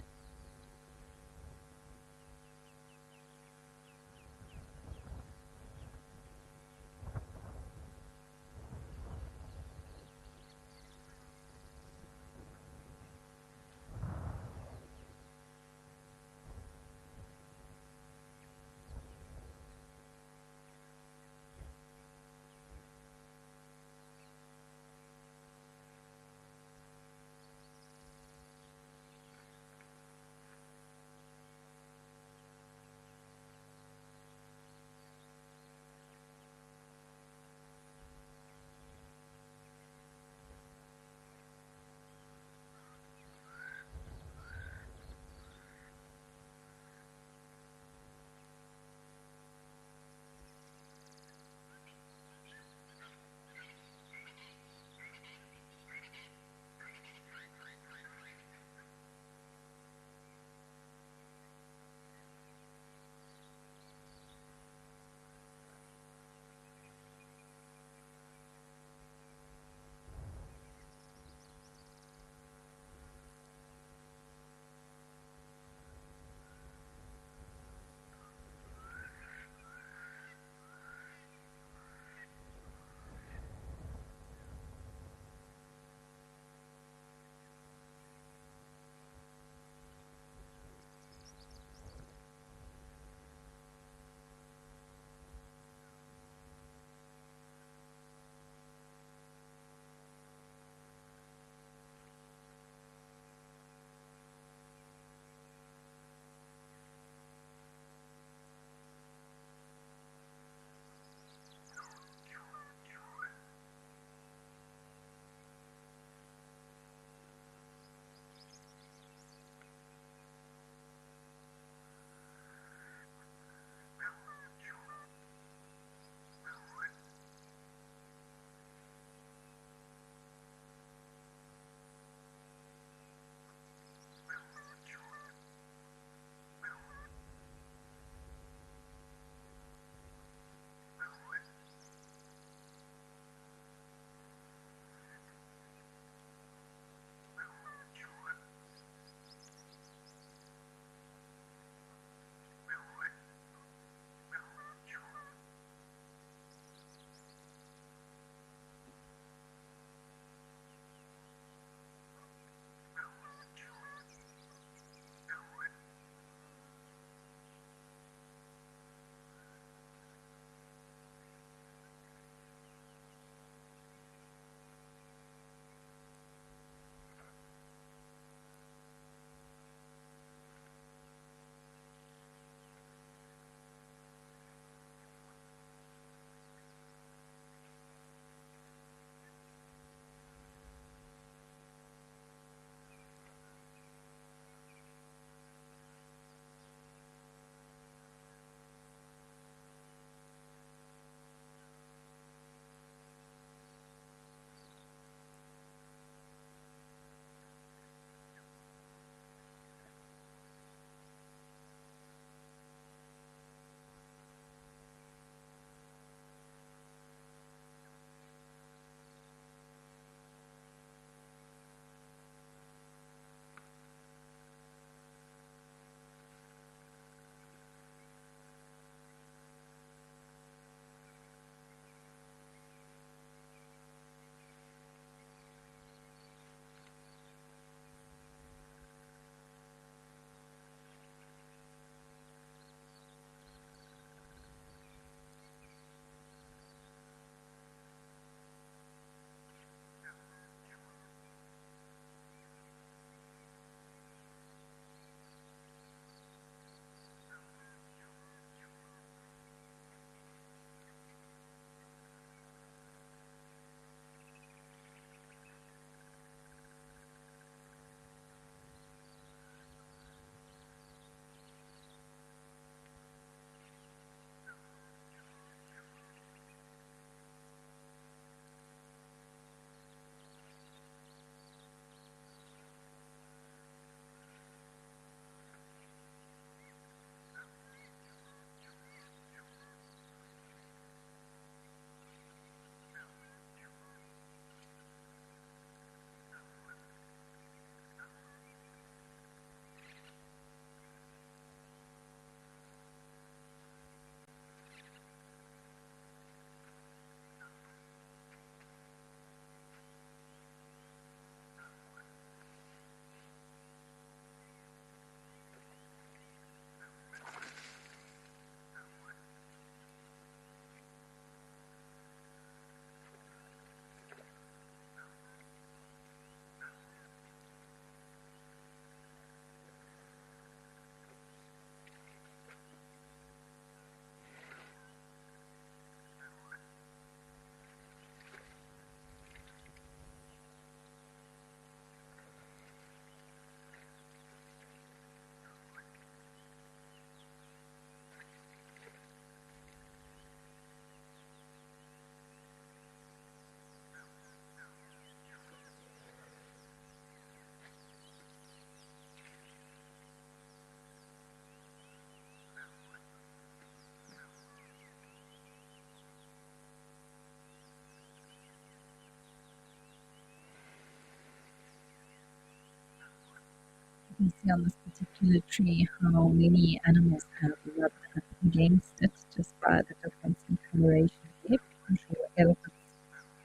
S1: can see on this particular tree how many animals have rubbed up against it just by the difference in coloration there. I'm sure elephants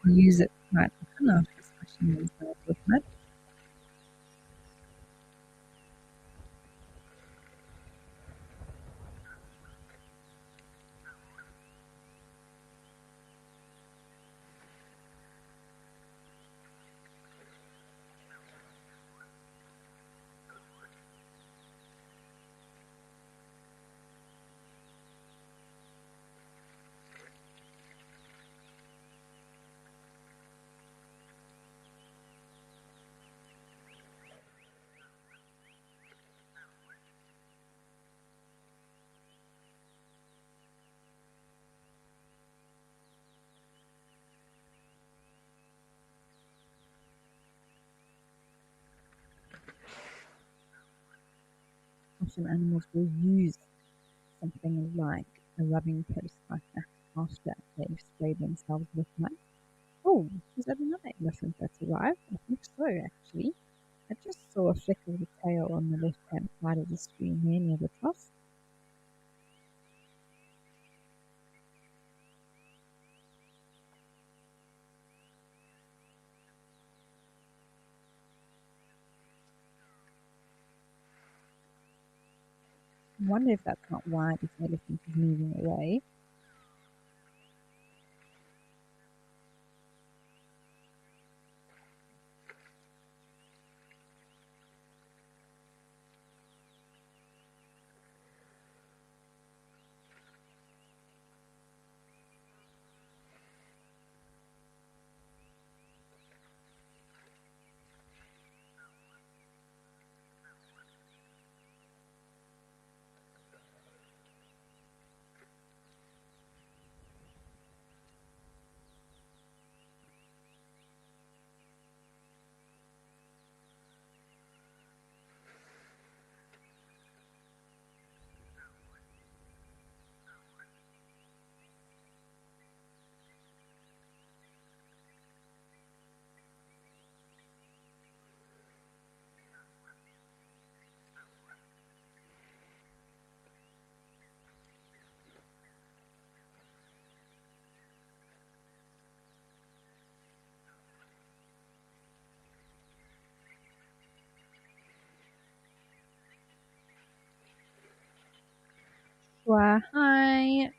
S1: use it quite often after squishing themselves with mud. Often animals will use something like a rubbing post like that after they've sprayed themselves with mud. Oh, is that another elephant that's arrived? I think so, actually. I just saw a flick of the tail on the left-hand side of the screen there near the trough. I wonder if that's not why this elephant is moving away. Sure, hi.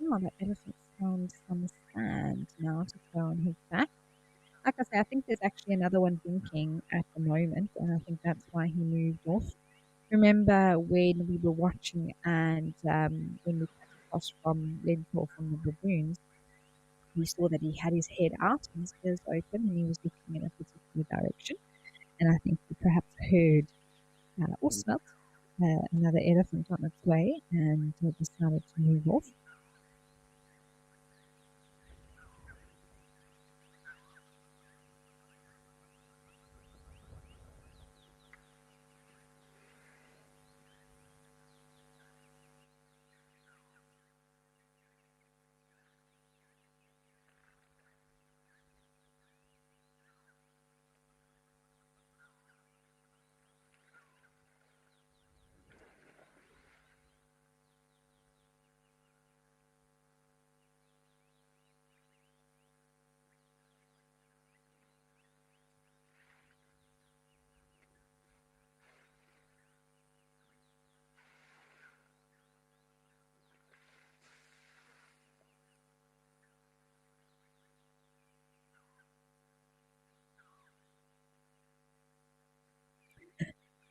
S1: Oh, that elephant's found some sand now to throw on his back. Like I say, I think there's actually another one drinking at the moment, and I think that's why he moved off. Remember when we were watching and when we cut across from Lentor from the baboons, we saw that he had his head out and his ears open and he was looking in a particular direction. And I think he perhaps heard or smelt another elephant on its way and decided to move off.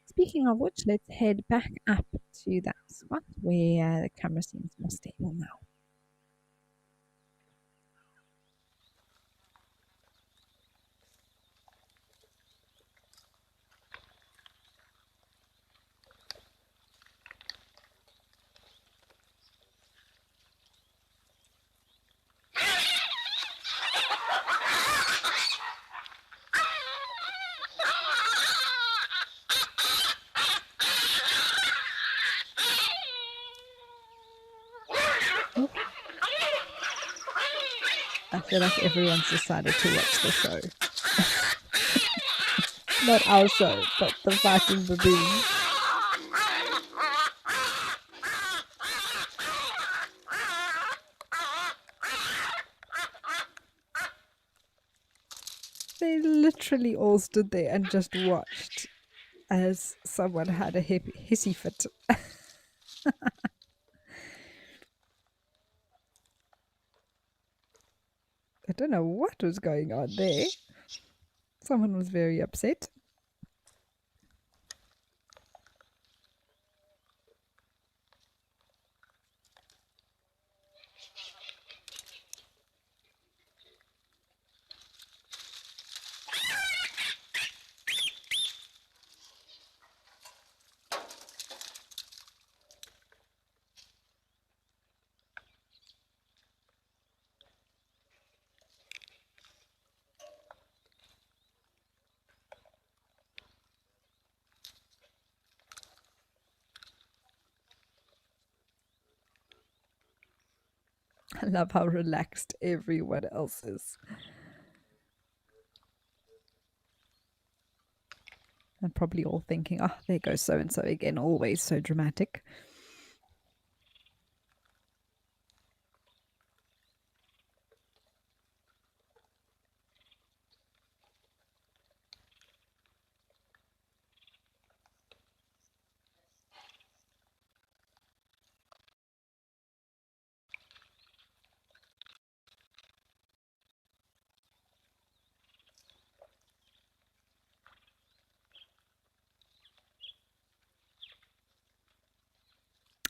S1: Speaking of which, let's head back up to that spot where the camera seems more stable now. I feel like everyone's decided to watch the show. Not our show, but the fighting baboons. They literally all stood there and just watched as someone had a hissy fit. I don't know what was going on there. Someone was very upset. I love how relaxed everyone else is. And probably all thinking, oh, there goes so-and-so again, always so dramatic.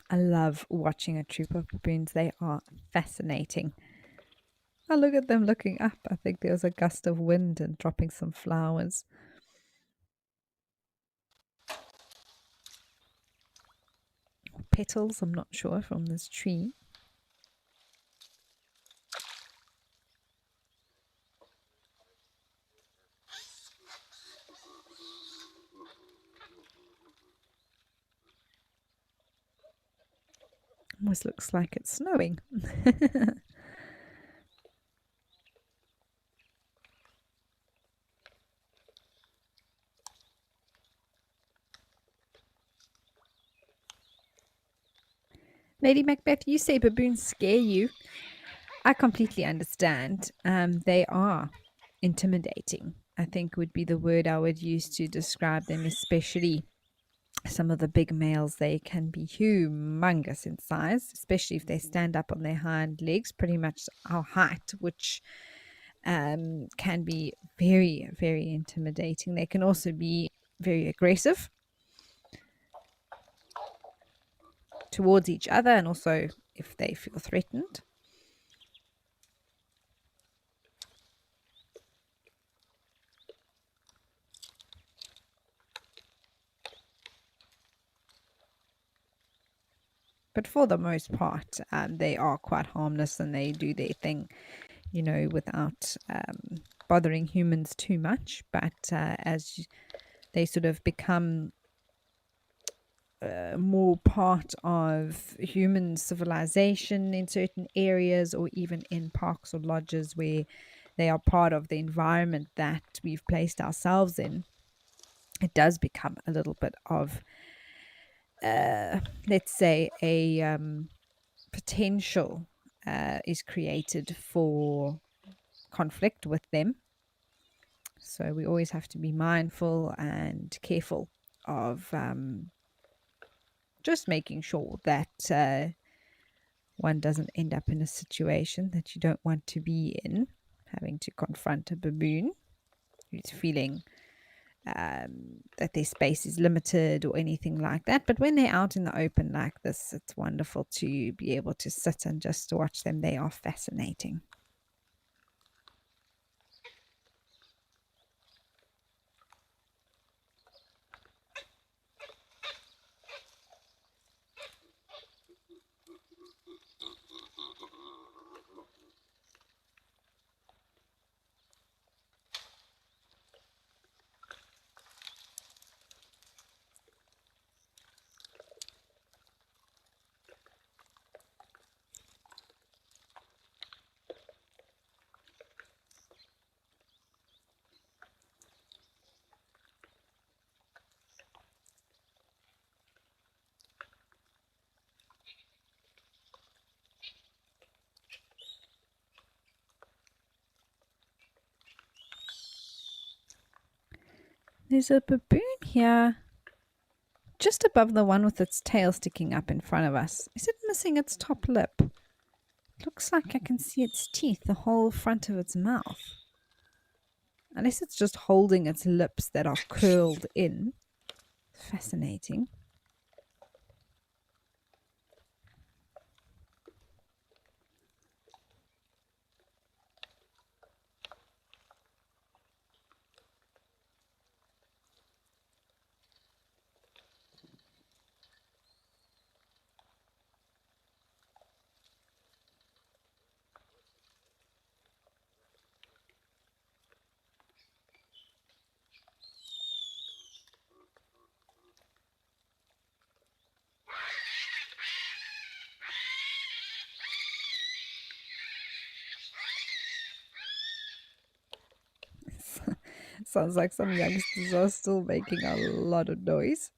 S1: I love watching a troop of baboons. They are fascinating. Oh, look at them looking up. I think there was a gust of wind and dropping some flowers. Petals, I'm not sure, from this tree. Almost looks like it's snowing. Lady Macbeth, you say baboons scare you. I completely understand. They are intimidating, I think would be the word I would use to describe them, especially some of the big males. They can be humongous in size, especially if they stand up on their hind legs, pretty much our height, which can be very, very intimidating. They can also be very aggressive towards each other, and also if they feel threatened. But for the most part, they are quite harmless and they do their thing, you know, without bothering humans too much. But as they sort of become more part of human civilization in certain areas, or even in parks or lodges where they are part of the environment that we've placed ourselves in, it does become a little bit of, let's say, a potential is created for conflict with them. So we always have to be mindful and careful of just making sure that one doesn't end up in a situation that you don't want to be in, having to confront a baboon who's feeling that their space is limited or anything like that. But when they're out in the open like this, it's wonderful to be able to sit and just watch them. They are fascinating. there's a baboon here, just above the one with its tail sticking up in front of us. Is it missing its top lip? Looks like I can see its teeth, the whole front of its mouth. Unless it's just holding its lips that are curled in. Fascinating. Sounds like some youngsters are still making a lot of noise.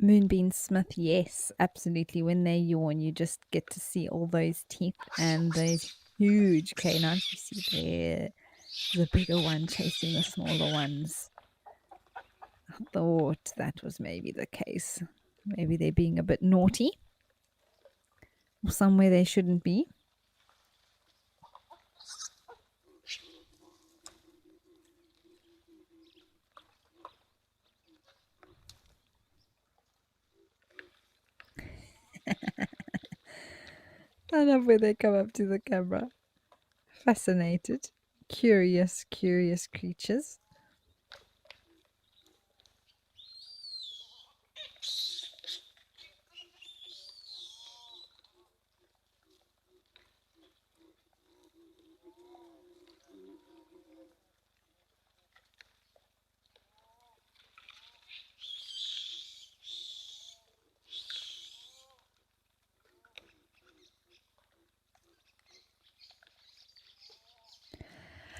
S1: Moonbeam Smith, yes, absolutely. When they yawn, you just get to see all those teeth and those huge canines. You see there, the bigger one chasing the smaller ones. I thought that was maybe the case. Maybe they're being a bit naughty or somewhere they shouldn't be. I love when they come up to the camera. Fascinated. Curious, curious creatures.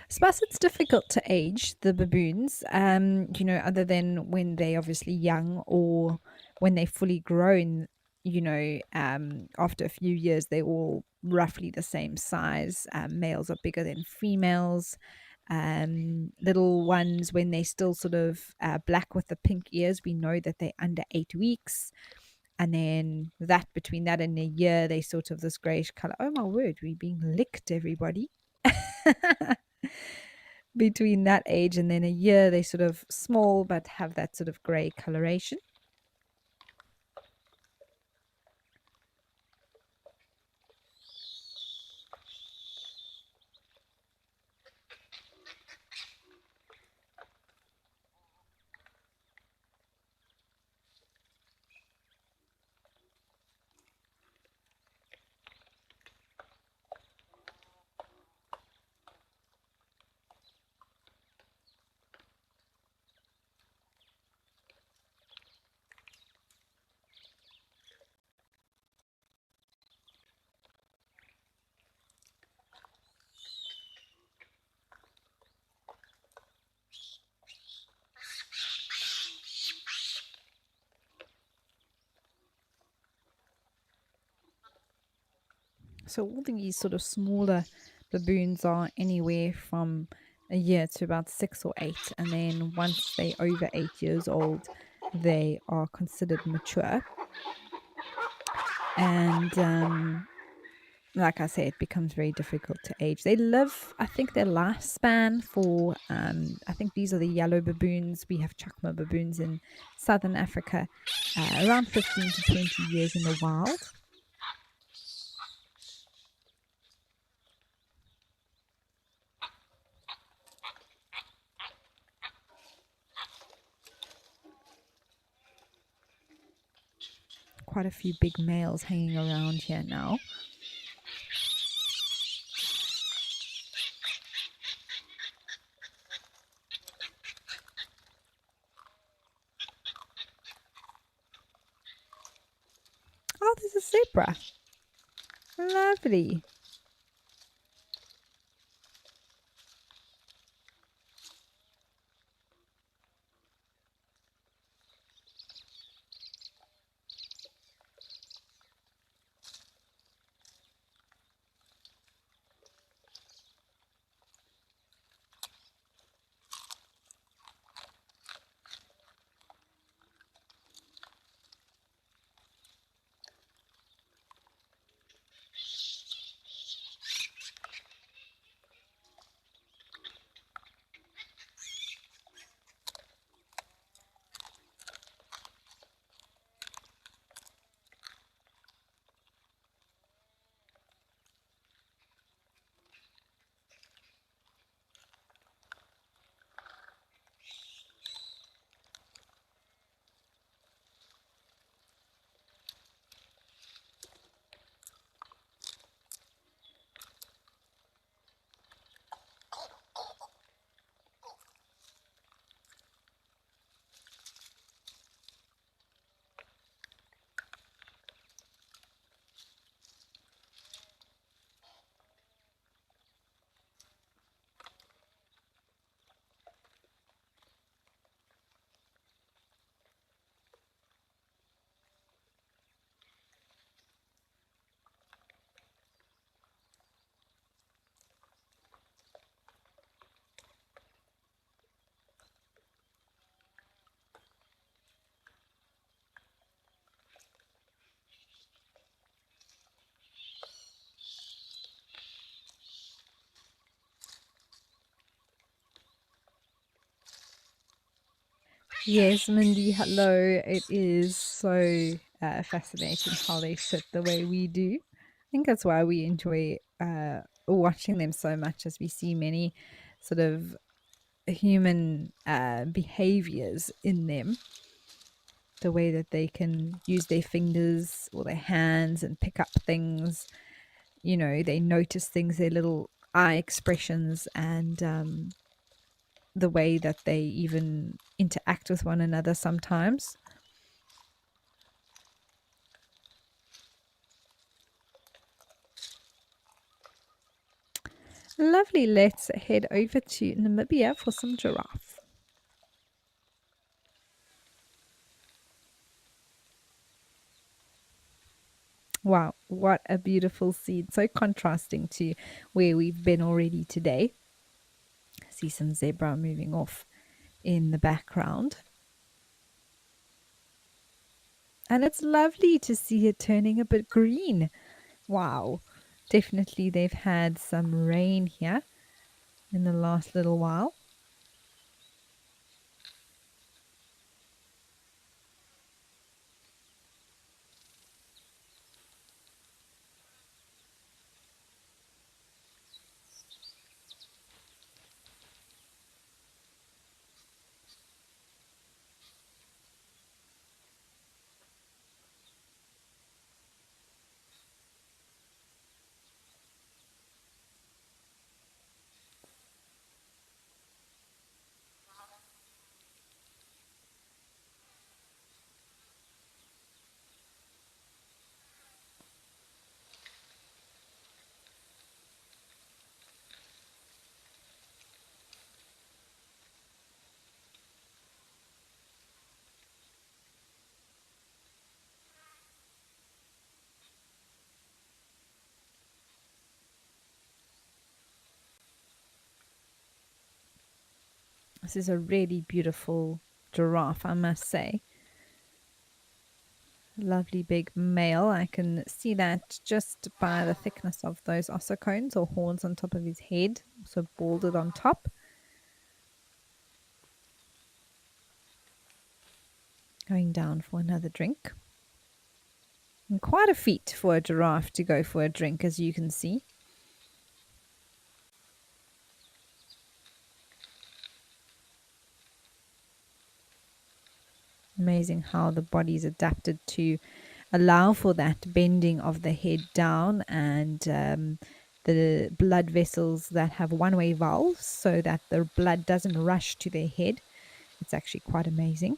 S1: I suppose it's difficult to age the baboons, other than when they're obviously young or when they're fully grown. After a few years, they're all roughly the same size. Males are bigger than females. Little ones, when they're still sort of black with the pink ears, we know that they're under 8 weeks. And then between that and a year, they sort of this grayish color. Oh my word, we're being licked, everybody. Between that age and then a year, they sort of small but have that sort of gray coloration. So all these sort of smaller baboons are anywhere from a year to about 6 or 8. And then once they're over 8 years old, they are considered mature. And like I say, it becomes very difficult to age. They live, I think their lifespan for, I think these are the yellow baboons. We have chakma baboons in southern Africa, around 15 to 20 years in the wild. Quite a few big males hanging around here now. Oh, there's a zebra. Lovely. Yes, Mindy, hello. It is so fascinating how they sit the way we do. I think that's why we enjoy watching them so much, as we see many sort of human behaviors in them. The way that they can use their fingers or their hands and pick up things. You know, they notice things, their little eye expressions, and the way that they even interact with one another sometimes. Lovely. Let's head over to Namibia for some giraffe. Wow, what a beautiful scene. So contrasting to where we've been already today. See some zebra moving off in the background. And it's lovely to see it turning a bit green. Wow. Definitely they've had some rain here in the last little while. This is a really beautiful giraffe, I must say. Lovely big male. I can see that just by the thickness of those ossicones or horns on top of his head, also balded on top. Going down for another drink. And quite a feat for a giraffe to go for a drink, as you can see. Amazing how the body's adapted to allow for that bending of the head down, and the blood vessels that have one-way valves so that the blood doesn't rush to their head. It's actually quite amazing.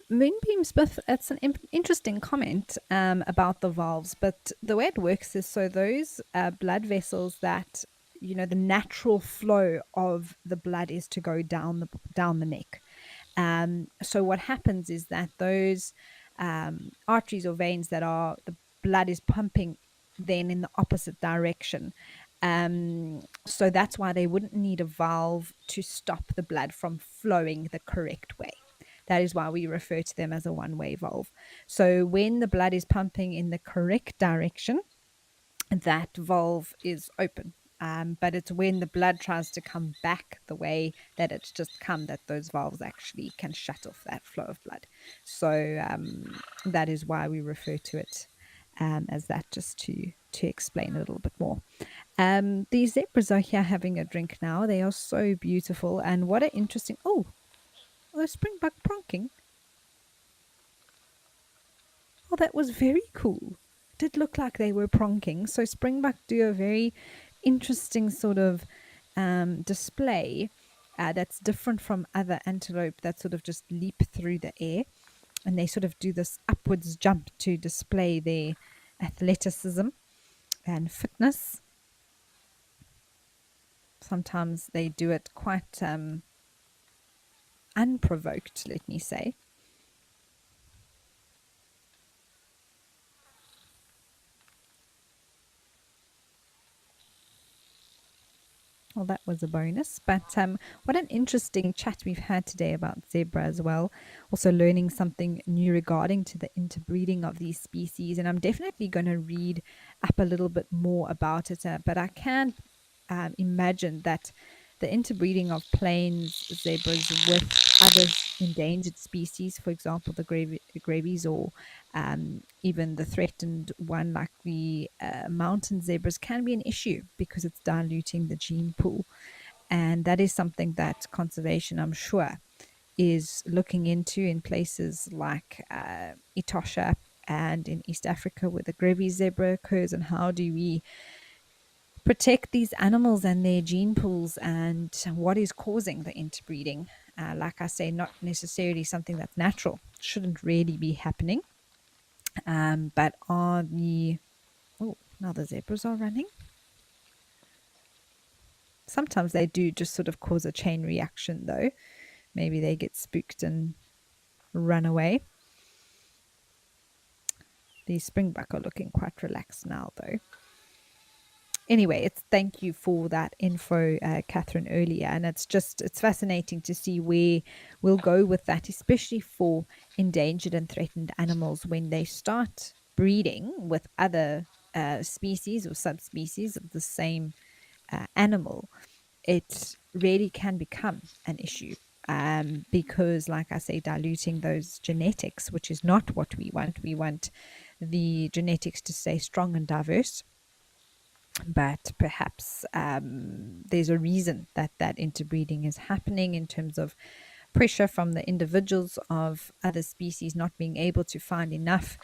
S1: Moonbeam Smith, it's an interesting comment about the valves, but the way it works is so those blood vessels that the natural flow of the blood is to go down the neck. So what happens is that those arteries or veins that are the blood is pumping then in the opposite direction. So that's why they wouldn't need a valve to stop the blood from flowing the correct way. That is why we refer to them as a one-way valve. So when the blood is pumping in the correct direction, that valve is open. But it's when the blood tries to come back the way that it's just come that those valves actually can shut off that flow of blood. So that is why we refer to it as that, just to explain a little bit more. These zebras are here having a drink now. They are so beautiful, and what an interesting. Oh, the springbok pronking. Oh, that was very cool. It did look like they were pronking. So springbok do a very interesting sort of display that's different from other antelope that sort of just leap through the air. And they sort of do this upwards jump to display their athleticism and fitness. Sometimes they do it quite unprovoked, let me say. Well, that was a bonus. But what an interesting chat we've had today about zebra as well. Also learning something new regarding to the interbreeding of these species. And I'm definitely going to read up a little bit more about it. But I can imagine that the interbreeding of plains zebras with other endangered species, for example, the gravies or even the threatened one like the mountain zebras, can be an issue because it's diluting the gene pool. And that is something that conservation, I'm sure, is looking into in places like Etosha and in East Africa where the Grevy's zebra occurs, and how do we protect these animals and their gene pools, and what is causing the interbreeding. Like I say, not necessarily something that's natural, shouldn't really be happening. But are the oh, now the zebras are running. Sometimes they do just sort of cause a chain reaction, though. Maybe they get spooked and run away. The springbok are looking quite relaxed now, though. Anyway, it's thank you for that info, Catherine, earlier, and it's fascinating to see where we'll go with that, especially for endangered and threatened animals when they start breeding with other species or subspecies of the same animal. It really can become an issue. Because, like I say, diluting those genetics, which is not what we want. We want the genetics to stay strong and diverse, but perhaps there's a reason that that interbreeding is happening in terms of pressure from the individuals of other species not being able to find enough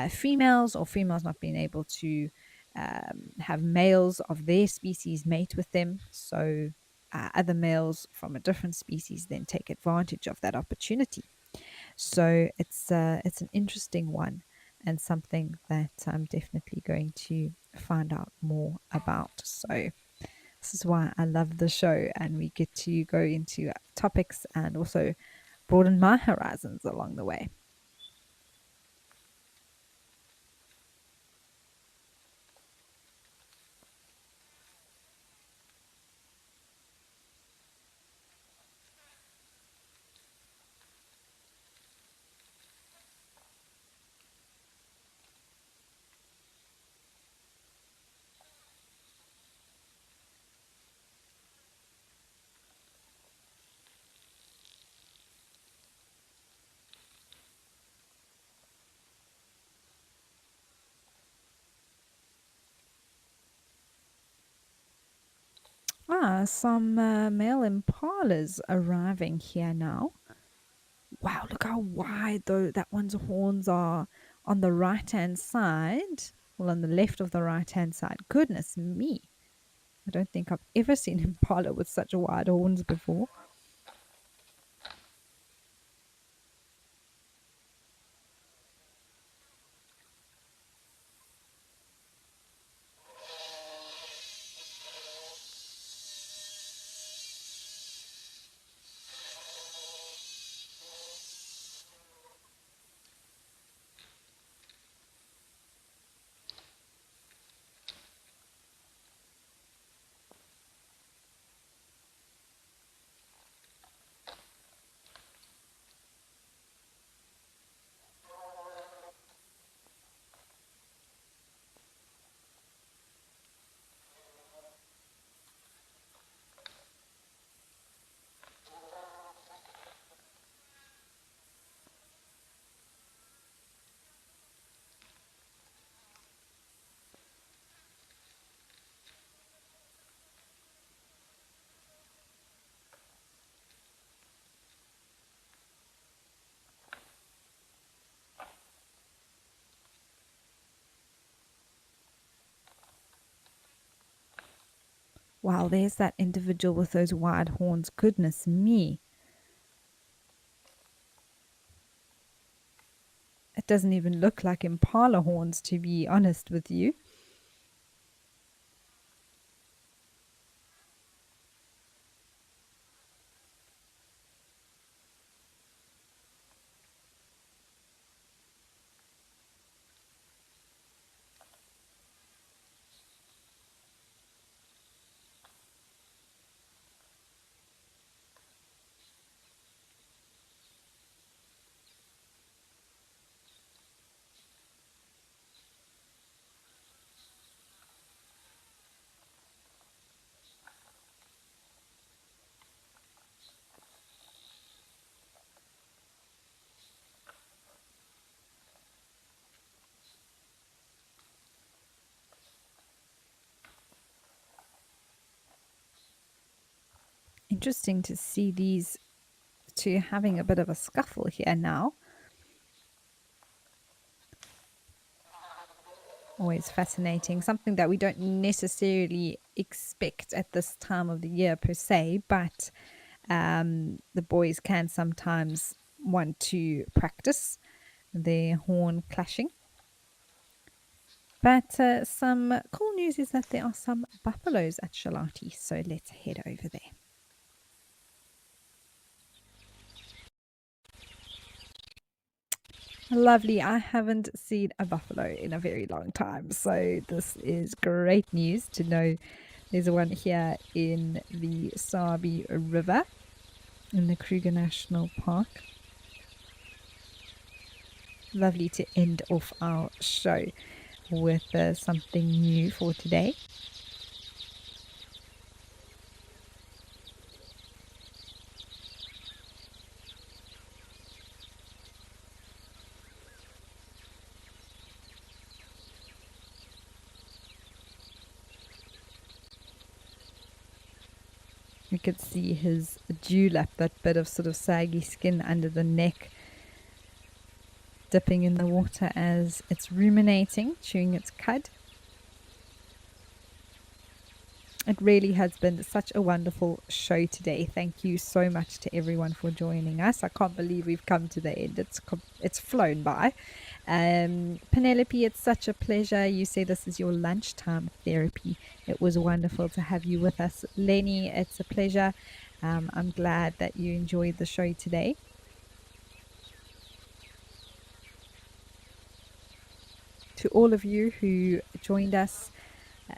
S1: females, or females not being able to have males of their species mate with them. So other males from a different species then take advantage of that opportunity. So it's an interesting one, and something that I'm definitely going to find out more about. So this is why I love the show, and we get to go into topics and also broaden my horizons along the way. Some male impalas arriving here now. Wow, look how wide though that one's horns are on the right hand side. Well, on the left of the right hand side. Goodness me. I don't think I've ever seen impala with such wide horns before. Wow, there's that individual with those wide horns. Goodness me. It doesn't even look like impala horns, to be honest with you. Interesting to see these two having a bit of a scuffle here now. Always fascinating, something that we don't necessarily expect at this time of the year per se, but the boys can sometimes want to practice their horn clashing. But some cool news is that there are some buffaloes at Shalati, so let's head over there. Lovely. I haven't seen a buffalo in a very long time, so this is great news to know there's one here in the Sabi River in the Kruger National Park. Lovely to end off our show with something new for today. You could see his dewlap, that bit of sort of saggy skin under the neck, dipping in the water as it's ruminating, chewing its cud. It really has been such a wonderful show today. Thank you so much to everyone for joining us. I can't believe we've come to the end. It's flown by. Penelope, it's such a pleasure. You say this is your lunchtime therapy. It was wonderful to have you with us. Lenny, it's a pleasure. I'm glad that you enjoyed the show today. To all of you who joined us,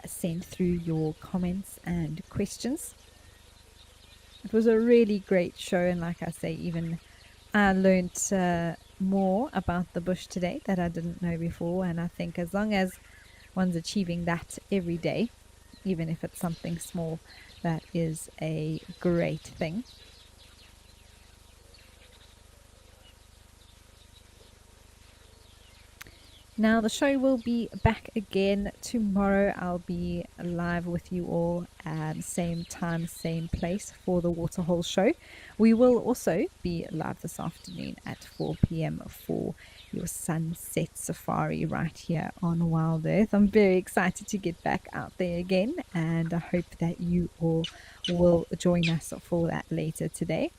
S1: send through your comments and questions. It was a really great show, and like I say, even I learned more about the bush today that I didn't know before, and I think as long as one's achieving that every day, even if it's something small, that is a great thing. Now the show will be back again tomorrow. I'll be live with you all same time, same place for the Waterhole show. We will also be live this afternoon at 4 p.m. for your sunset safari right here on Wild Earth. I'm very excited to get back out there again, and I hope that you all will join us for that later today.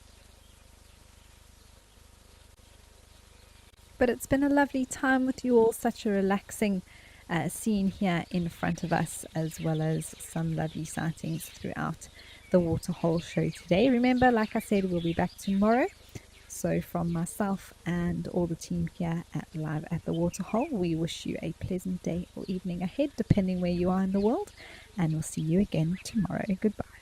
S1: But it's been a lovely time with you all, such a relaxing scene here in front of us, as well as some lovely sightings throughout the Waterhole show today. Remember, like I said, we'll be back tomorrow. So from myself and all the team here at Live at the Waterhole, we wish you a pleasant day or evening ahead, depending where you are in the world, and we'll see you again tomorrow. Goodbye.